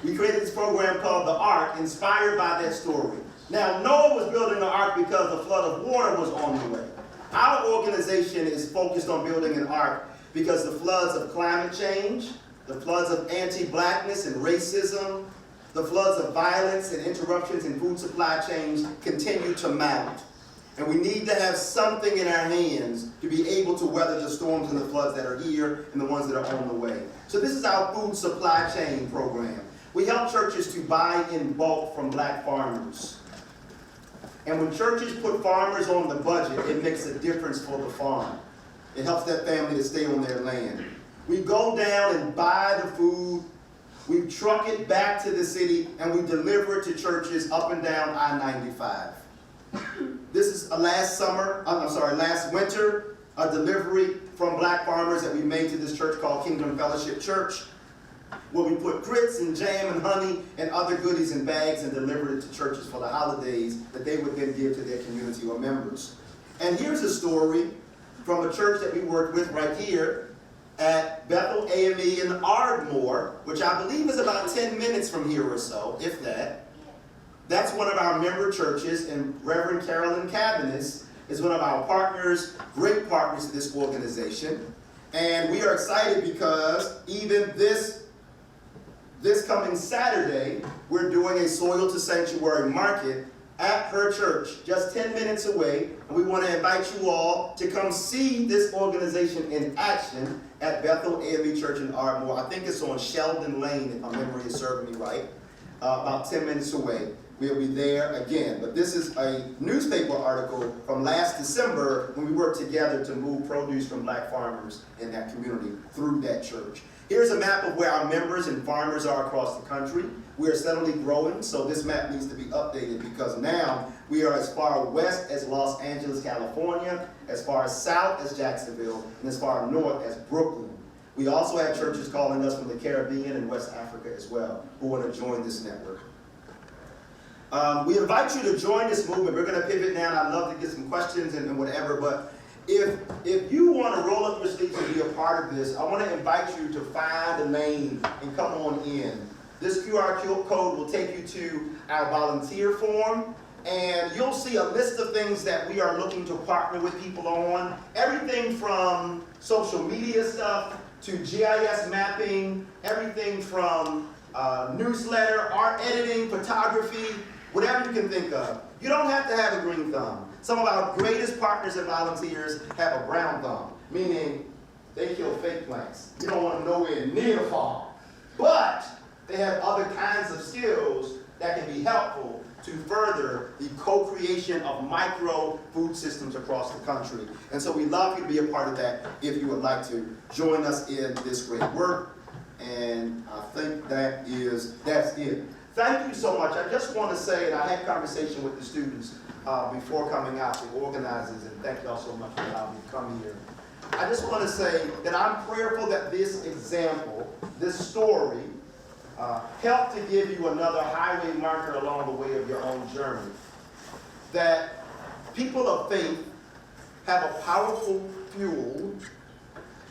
We created this program called The Ark, inspired by that story. Now, Noah was building the ark because a flood of water was on the way. Our organization is focused on building an ark because the floods of climate change, the floods of anti-blackness and racism, the floods of violence and interruptions in food supply chains continue to mount. And we need to have something in our hands to be able to weather the storms and the floods that are here and the ones that are on the way. So this is our food supply chain program. We help churches to buy in bulk from black farmers. And when churches put farmers on the budget, it makes a difference for the farm. It helps that family to stay on their land. We go down and buy the food, we truck it back to the city, and we deliver it to churches up and down I-95. This is last winter, a delivery from black farmers that we made to this church called Kingdom Fellowship Church, where we put grits and jam and honey and other goodies in bags and delivered it to churches for the holidays that they would then give to their community or members. And here's a story from a church that we worked with right here at Bethel AME in Ardmore, which I believe is about 10 minutes from here or so, if that. That's one of our member churches, and Reverend Carolyn Cabanis is one of our partners, great partners to this organization. And we are excited because even this coming Saturday, we're doing a Soil to Sanctuary market at her church, just 10 minutes away. And we want to invite you all to come see this organization in action at Bethel AME Church in Ardmore. I think it's on Sheldon Lane, if my memory is serving me right, about 10 minutes away. We'll be there again. But this is a newspaper article from last December when we worked together to move produce from black farmers in that community through that church. Here's a map of where our members and farmers are across the country. We are steadily growing, so this map needs to be updated because now we are as far west as Los Angeles, California, as far south as Jacksonville, and as far north as Brooklyn. We also have churches calling us from the Caribbean and West Africa as well who want to join this network. We invite you to join this movement. We're going to pivot now, and I'd love to get some questions and whatever, but if you want to roll up your sleeves and be a part of this, I want to invite you to find a name and come on in. This QR code will take you to our volunteer form, and you'll see a list of things that we are looking to partner with people on. Everything from social media stuff to GIS mapping, everything from newsletter, art editing, photography, whatever you can think of. You don't have to have a green thumb. Some of our greatest partners and volunteers have a brown thumb, meaning they kill fake plants. You don't want them nowhere near the farm. But they have other kinds of skills that can be helpful to further the co-creation of micro food systems across the country. And so we'd love you to be a part of that if you would like to join us in this great work. And I think that's it. Thank you so much. I just want to say, and I had a conversation with the students before coming out, the organizers, and thank you all so much for allowing me to come here. I just want to say that I'm prayerful that this example, this story, help to give you another highway marker along the way of your own journey. That people of faith have a powerful fuel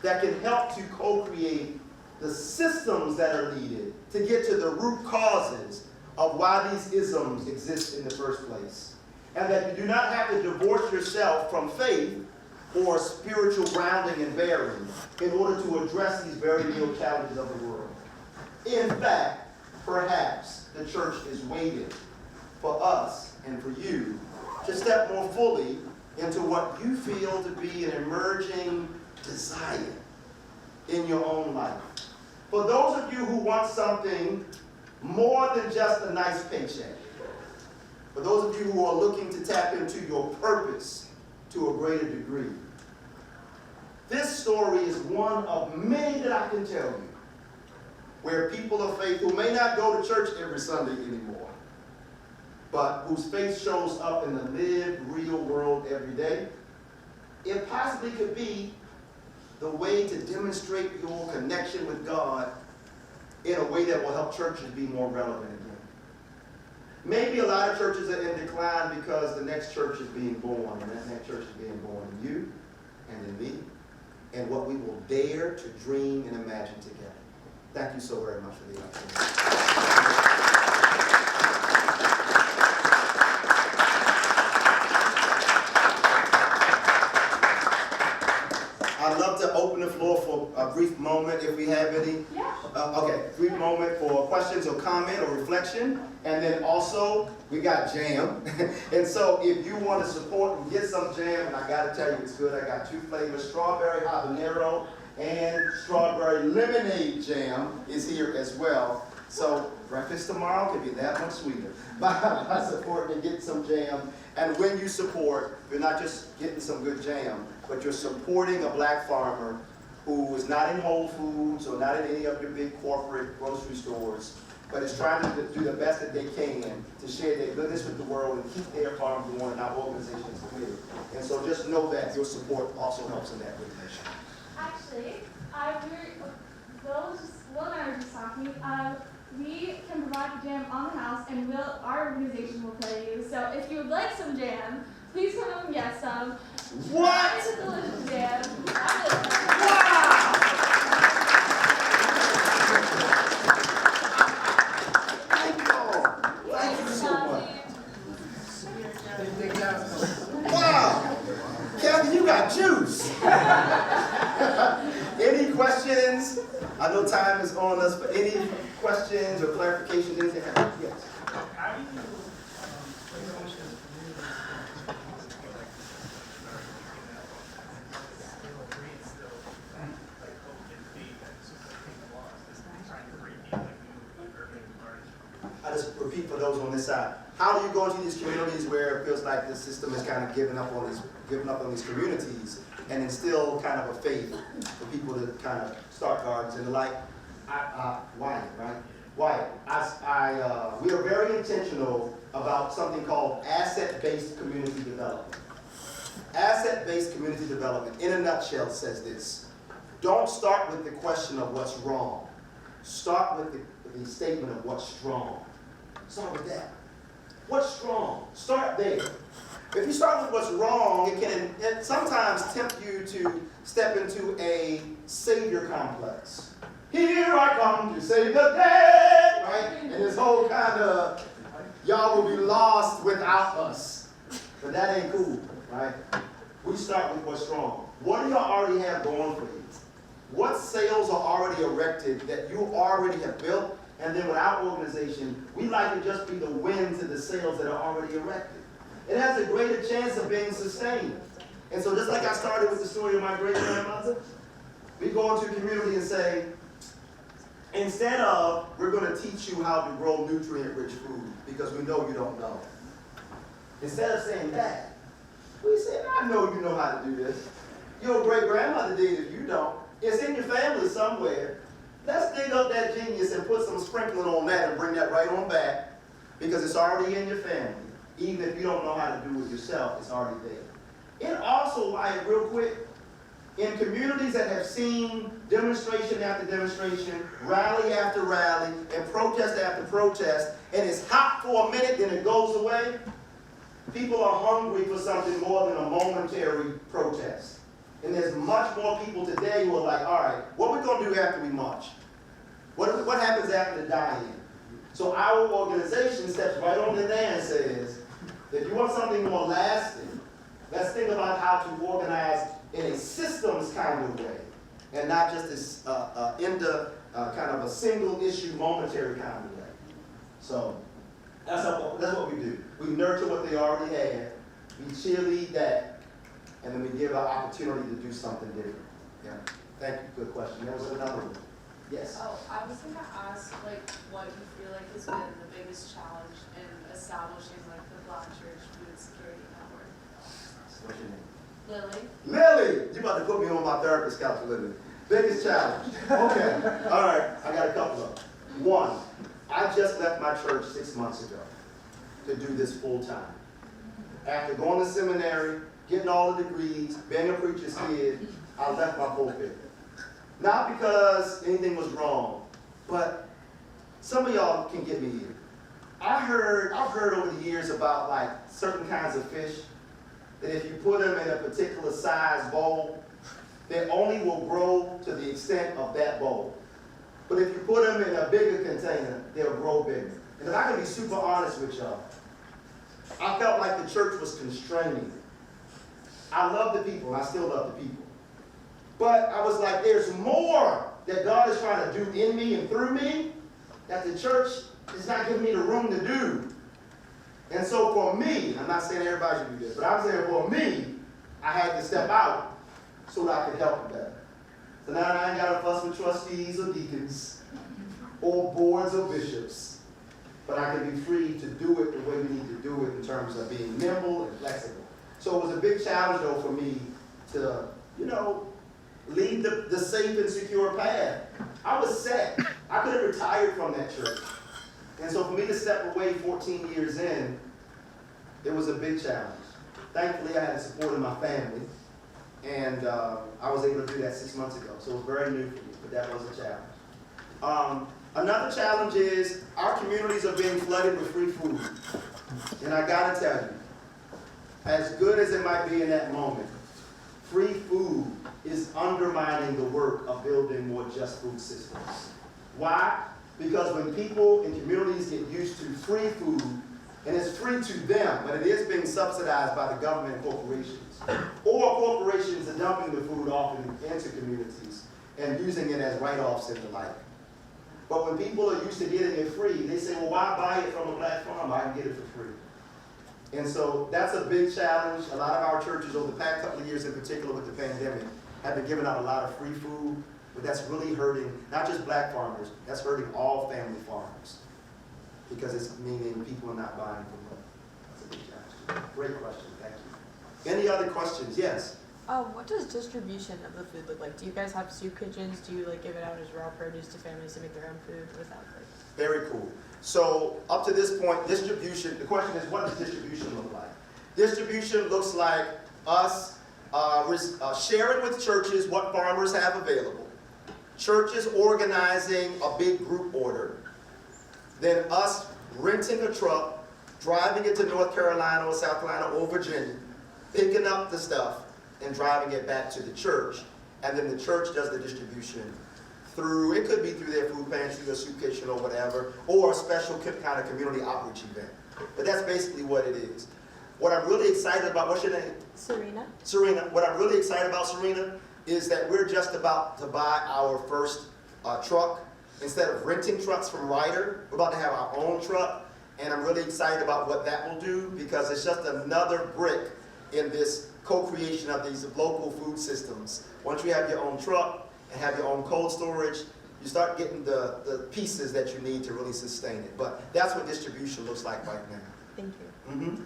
that can help to co-create the systems that are needed to get to the root causes of why these isms exist in the first place. And that you do not have to divorce yourself from faith or spiritual grounding and bearing in order to address these very real challenges of the world. In fact, perhaps the church is waiting for us and for you to step more fully into what you feel to be an emerging desire in your own life. For those of you who want something more than just a nice paycheck, for those of you who are looking to tap into your purpose to a greater degree, this story is one of many that I can tell you, where people of faith who may not go to church every Sunday anymore, but whose faith shows up in the lived, real world every day, it possibly could be the way to demonstrate your connection with God in a way that will help churches be more relevant again. Maybe a lot of churches are in decline because the next church is being born, and that next church is being born in you and in me, and what we will dare to dream and imagine together. Thank you so very much for the opportunity. I'd love to open the floor for a brief moment if we have any. Yeah. Okay, brief moment for questions or comment or reflection. And then also, we got jam. And so if you want to support and get some jam, and I got to tell you it's good, I got two flavors, strawberry habanero and strawberry lemonade jam is here as well. So breakfast tomorrow can be that much sweeter by supporting and getting some jam. And when you support, you're not just getting some good jam, but you're supporting a black farmer who is not in Whole Foods or not in any of your big corporate grocery stores, but is trying to do the best that they can to share their goodness with the world and keep their farms going and our organizations committed. And so just know that your support also helps in that recognition. Actually, Will and I were just talking. We can provide the jam on the house, and our organization will pay you. So if you would like some jam, please come up and get some. What? It's a delicious jam. Wow! Thank you all. Thank you so much. Wow! Kathy, you got juice. Any questions? I know time is on us, but any questions or clarifications? Anything? Yes. How do you approach this community still breeds still like hope and faith and super laws, just trying to breed like new urban environments? I just repeat for those on this side. How do you go into these communities where it feels like the system is kind of giving up on these communities and instill kind of a faith for people to kind of start gardens and the like? Wyatt, right? Wyatt, we are very intentional about something called asset-based community development. Asset-based community development, in a nutshell, says this. Don't start with the question of what's wrong. Start with the statement of what's strong. Start with that. What's strong? Start there. If you start with what's wrong, it can sometimes tempt you to step into a savior complex. Here I come to save the day, right? And this whole kind of, y'all will be lost without us. But that ain't cool, right? We start with what's strong. What do y'all already have going for you? What sails are already erected that you already have built And then with our organization, we like to just be the wind to the sails that are already erected. It has a greater chance of being sustained. And so just like I started with the story of my great-grandmother, we go into a community and say, instead of, we're going to teach you how to grow nutrient-rich food because we know you don't know. Instead of saying that, we say, I know you know how to do this. Your great-grandmother did if you don't. It's in your family somewhere. Let's dig up that genius and put some sprinkling on that and bring that right on back because it's already in your family. Even if you don't know how to do it yourself, it's already there. It also, like, real quick, in communities that have seen demonstration after demonstration, rally after rally, and protest after protest, and it's hot for a minute, then it goes away, people are hungry for something more than a momentary protest. And there's much more people today who are like, all right, what are we going to do after we march? What happens after the die-in? So our organization steps right on in there and says, if you want something more lasting, let's think about how to organize in a systems kind of way, and not just this kind of a single issue, momentary kind of way. So that's what we do. We nurture what they already had, we cheerlead that, and then we give an opportunity to do something different. Yeah. Thank you. Good question. There was another one. Yes. Oh, I was going to ask, like, what you feel like has been the biggest challenge in establishing, like, the Black Church Food Security Network. What's your name? Lily? Lily! You about to put me on my therapist couch, Lily. Biggest challenge. Okay. All right. I got a couple of them. One, I just left my church 6 months ago to do this full time. After going to seminary, getting all the degrees, being a preacher's kid, I left my pulpit. Not because anything was wrong, but some of y'all can get me here. I've heard over the years about like certain kinds of fish that if you put them in a particular size bowl, they only will grow to the extent of that bowl. But if you put them in a bigger container, they'll grow bigger. And if I can be super honest with y'all, I felt like the church was constraining. I love the people, and I still love the people. But I was like, there's more that God is trying to do in me and through me that the church is not giving me the room to do. And so for me, I'm not saying everybody should do this, but I'm saying for me, I had to step out so that I could help better. So now I ain't got to fuss with trustees or deacons or boards or bishops, but I can be free to do it the way we need to do it in terms of being nimble and flexible. So it was a big challenge, though, for me to, lead the safe and secure path. I was set. I could have retired from that church. And so for me to step away 14 years in, it was a big challenge. Thankfully, I had the support of my family, and I was able to do that 6 months ago. So it was very new for me, but that was a challenge. Another challenge is our communities are being flooded with free food. And I gotta tell you, as good as it might be in that moment, free food is undermining the work of building more just food systems. Why? Because when people in communities get used to free food, and it's free to them, but it is being subsidized by the government and corporations, or corporations are dumping the food off into communities and using it as write-offs and the like. But when people are used to getting it free, they say, well, why buy it from a black farmer? I can get it for free. And so that's a big challenge. A lot of our churches over the past couple of years, in particular with the pandemic, have been giving out a lot of free food, but that's really hurting not just black farmers, that's hurting all family farmers because it's meaning people are not buying from them. That's a big challenge. Great question, thank you. Any other questions? Yes? What does distribution of the food look like? Do you guys have soup kitchens? Do you give it out as raw produce to families to make their own food without Very cool. So up to this point, distribution, the question is, what does distribution look like? Distribution looks like us sharing with churches what farmers have available, churches organizing a big group order, then us renting a truck, driving it to North Carolina or South Carolina or Virginia, picking up the stuff and driving it back to the church, and then the church does the distribution through, it could be through their food pantry or soup kitchen or whatever, or a special kind of community outreach event. But that's basically what it is. What I'm really excited about, what's your name? Serena. Serena. What I'm really excited about, Serena, is that we're just about to buy our first truck. Instead of renting trucks from Ryder, we're about to have our own truck, and I'm really excited about what that will do because it's just another brick in this co-creation of these local food systems. Once you have your own truck and have your own cold storage, you start getting the pieces that you need to really sustain it. But that's what distribution looks like right now. Thank you. Mm-hmm.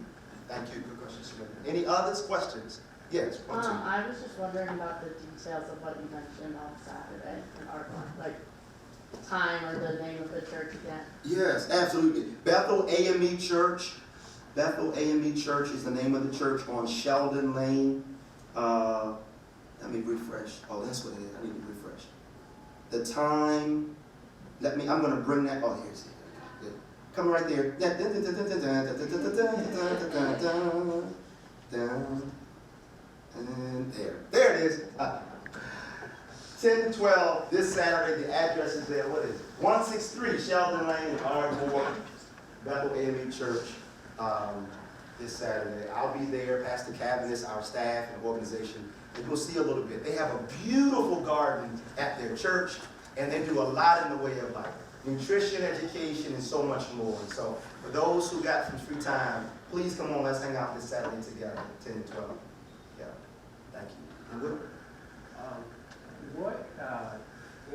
Thank you. Good question, Samantha. Any others? Questions? Yes, one, two. I was just wondering about the details of what you mentioned on Saturday in Ardmore, like time or the name of the church again. Yes, absolutely. Bethel AME Church. Bethel AME Church is the name of the church on Sheldon Lane. Let me refresh. Oh, that's what it is. I need to refresh. The time. I'm going to bring that. Oh, here's it. Yeah. Come right there. And there. There it is. 10 to 12 this Saturday. The address is there. What is it? 163 Sheldon Lane in Ardmore. Bethel AME Church. This Saturday. I'll be there, Pastor Cabinets, our staff and organization, and you'll see a little bit. They have a beautiful garden at their church, and they do a lot in the way of like nutrition, education, and so much more. And so for those who got some free time, please come on, let's hang out this Saturday together, 10 and 12. Yeah, thank you. You good? What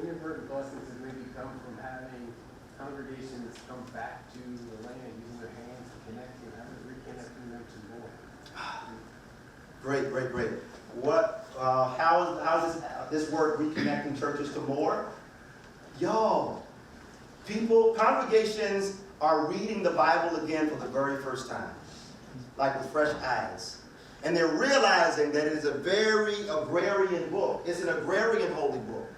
inadvertent blessings have maybe come from having congregations come back to the land, using their hands and connecting, reconnecting them to more? Great, great, great. How does this work reconnecting churches to more? Congregations are reading the Bible again for the very first time, like with fresh eyes. And they're realizing that it is a very agrarian book. It's an agrarian holy book,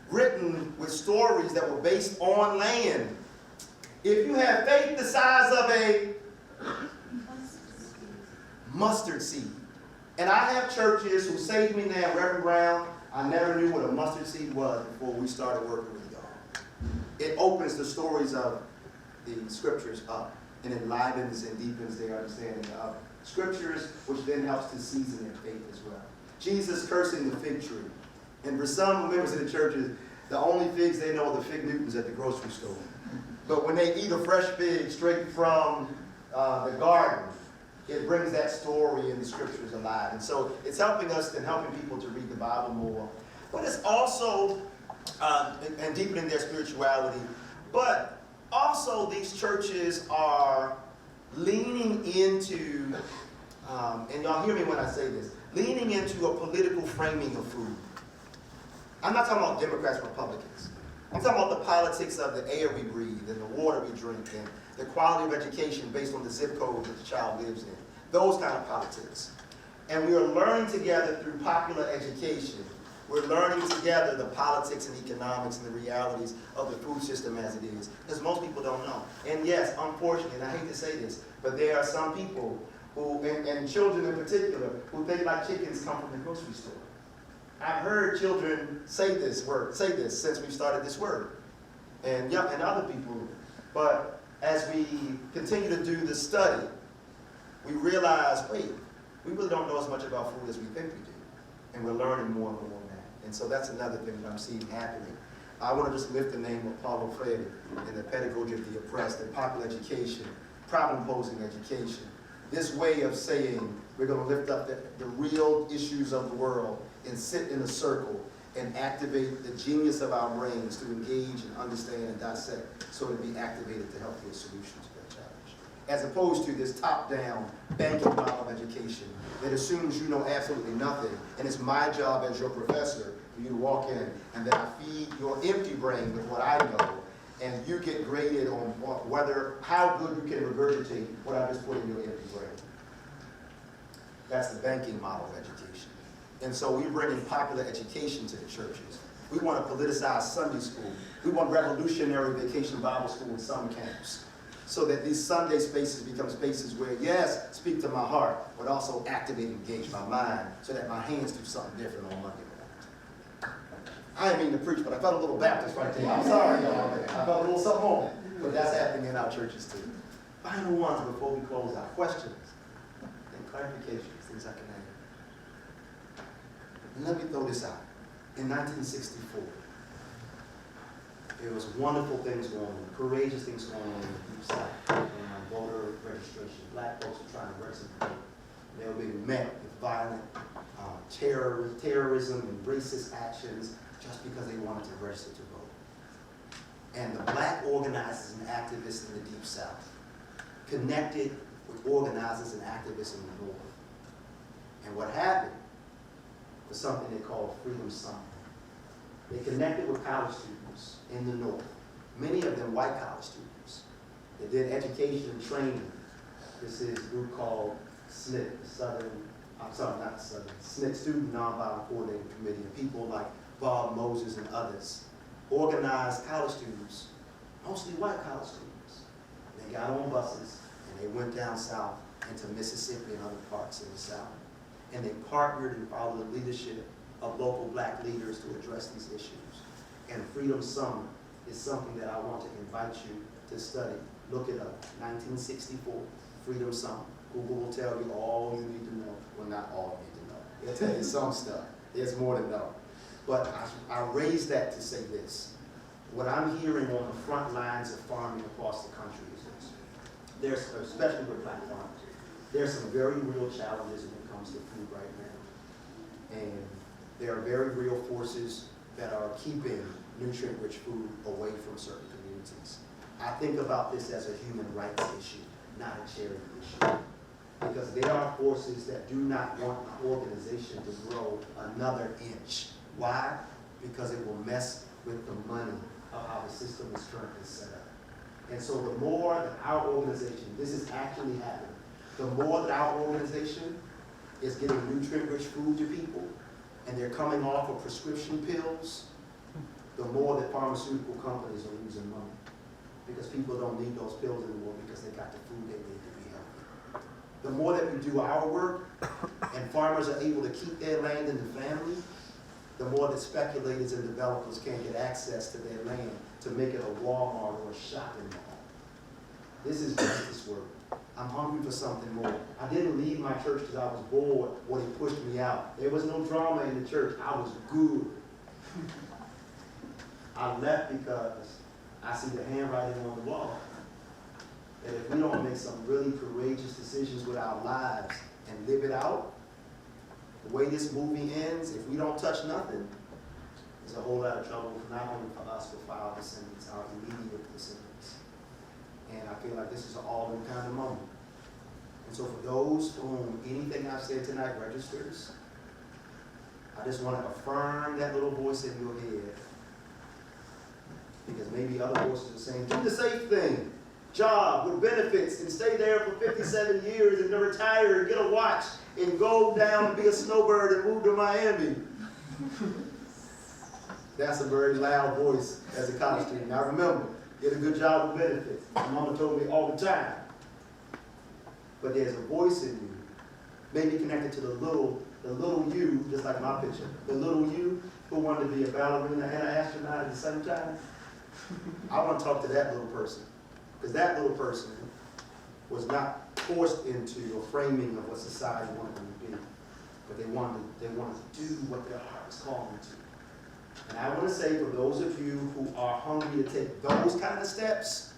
written with stories that were based on land. If you have faith the size of a mustard seed, and I have churches who say to me now, Reverend Brown, I never knew what a mustard seed was before we started working with y'all. It opens the stories of the scriptures up and enlivens and deepens their understanding of scriptures, which then helps to season their faith as well. Jesus cursing the fig tree. And for some members of the churches, the only figs they know are the fig Newtons at the grocery store. But when they eat a fresh fig straight from the garden, it brings that story and the scriptures alive. And so it's helping us and helping people to read the Bible more. But it's also, and deepening their spirituality. But also these churches are leaning into, and y'all hear me when I say this, leaning into a political framing of food. I'm not talking about Democrats, Republicans. I'm talking about the politics of the air we breathe and the water we drink and the quality of education based on the zip code that the child lives in. Those kind of politics. And we are learning together through popular education. We're learning together the politics and economics and the realities of the food system as it is. Because most people don't know. And yes, unfortunately, and I hate to say this, but there are some people who, and children in particular, who think like chickens come from the grocery store. I've heard children say this since we started this word. And other people. But as we continue to do the study, we realize, wait, we really don't know as much about food as we think we do. And we're learning more and more on that. And so that's another thing that I'm seeing happening. I want to just lift the name of Paulo Freire in the pedagogy of the oppressed and popular education, problem-posing education. This way of saying we're going to lift up the real issues of the world and sit in a circle and activate the genius of our brains to engage and understand and dissect so to be activated to help get solutions to that challenge. As opposed to this top-down banking model of education that assumes you know absolutely nothing, and it's my job as your professor for you to walk in and then I feed your empty brain with what I know, and you get graded on how good you can regurgitate what I just put in your empty brain. That's the banking model of education. And so we're bringing popular education to the churches. We want to politicize Sunday school. We want revolutionary vacation Bible school in some camps. So that these Sunday spaces become spaces where, yes, speak to my heart, but also activate and engage my mind so that my hands do something different on Monday morning. I didn't mean to preach, but I felt a little Baptist right there. I'm sorry, y'all. I felt a little something on it. But that's happening in our churches too. Final ones before we close out. Questions and clarifications, things I can add. And let me throw this out. In 1964, There was wonderful things going on, courageous things going on in the Deep South, and voter registration. Black folks were trying to register to vote. They were being met with violent terrorism and racist actions just because they wanted to register to vote. And the black organizers and activists in the Deep South connected with organizers and activists in the North. And what happened was something they called Freedom Summit. They connected with college students in the North, many of them white college students. They did education and training. This is a group called SNCC, SNCC, Student Nonviolent Coordinating Committee, and people like Bob Moses and others organized college students, mostly white college students. They got on buses and they went down south into Mississippi and other parts of the South. And they partnered and followed the leadership of local black leaders to address these issues. And Freedom Summit is something that I want to invite you to study. Look it up, 1964, Freedom Summit. Google will tell you all you need to know. Well, not all you need to know. It'll tell you some stuff. There's more to know. But I raise that to say this. What I'm hearing on the front lines of farming across the country is this. There's, especially with black farmers, there's some very real challenges when it comes to food right now. And there are very real forces that are keeping nutrient-rich food away from certain communities. I think about this as a human rights issue, not a charity issue. Because there are forces that do not want an organization to grow another inch. Why? Because it will mess with the money of how the system is currently set up. And so the more that our organization, this is actually happening, the more that our organization is getting nutrient-rich food to people, and they're coming off of prescription pills, the more that pharmaceutical companies are losing money. Because people don't need those pills anymore because they got the food they need to be healthy. The more that we do our work, and farmers are able to keep their land in the family, the more that speculators and developers can't get access to their land to make it a Walmart or a shopping mall. This is justice work. I'm hungry for something more. I didn't leave my church because I was bored or they pushed me out. There was no drama in the church. I was good. I left because I see the handwriting on the wall. That if we don't make some really courageous decisions with our lives and live it out, the way this movie ends, if we don't touch nothing, there's a whole lot of trouble, not only for us, but for our descendants, our immediate descendants. And I feel like this is an all-in kind of moment. And so for those for whom anything I've said tonight registers, I just want to affirm that little voice in your head. Because maybe other voices are saying, do the safe thing, job with benefits, and stay there for 57 years and then retire and get a watch and go down and be a snowbird and move to Miami. That's a very loud voice as a college student. Now remember, get a good job with benefits. My mama told me all the time. But there's a voice in you, maybe connected to the little you, just like my picture, the little you who wanted to be a ballerina and an astronaut at the same time. I want to talk to that little person, because that little person was not forced into a framing of what society wanted them to be, but they wanted to do what their heart was calling them to. And I want to say for those of you who are hungry to take those kind of steps,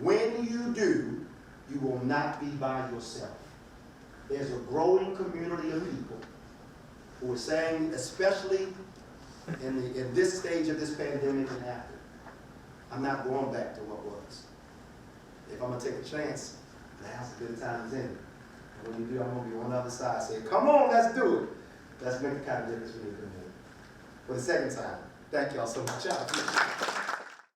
when you do, you will not be by yourself. There's a growing community of people who are saying, especially in this stage of this pandemic and after, I'm not going back to what was. If I'm going to take a chance, now's a good time as any. And when you do, I'm going to be on the other side saying, come on, let's do it. Let's make the kind of difference we need to make. For the second time, thank y'all so much.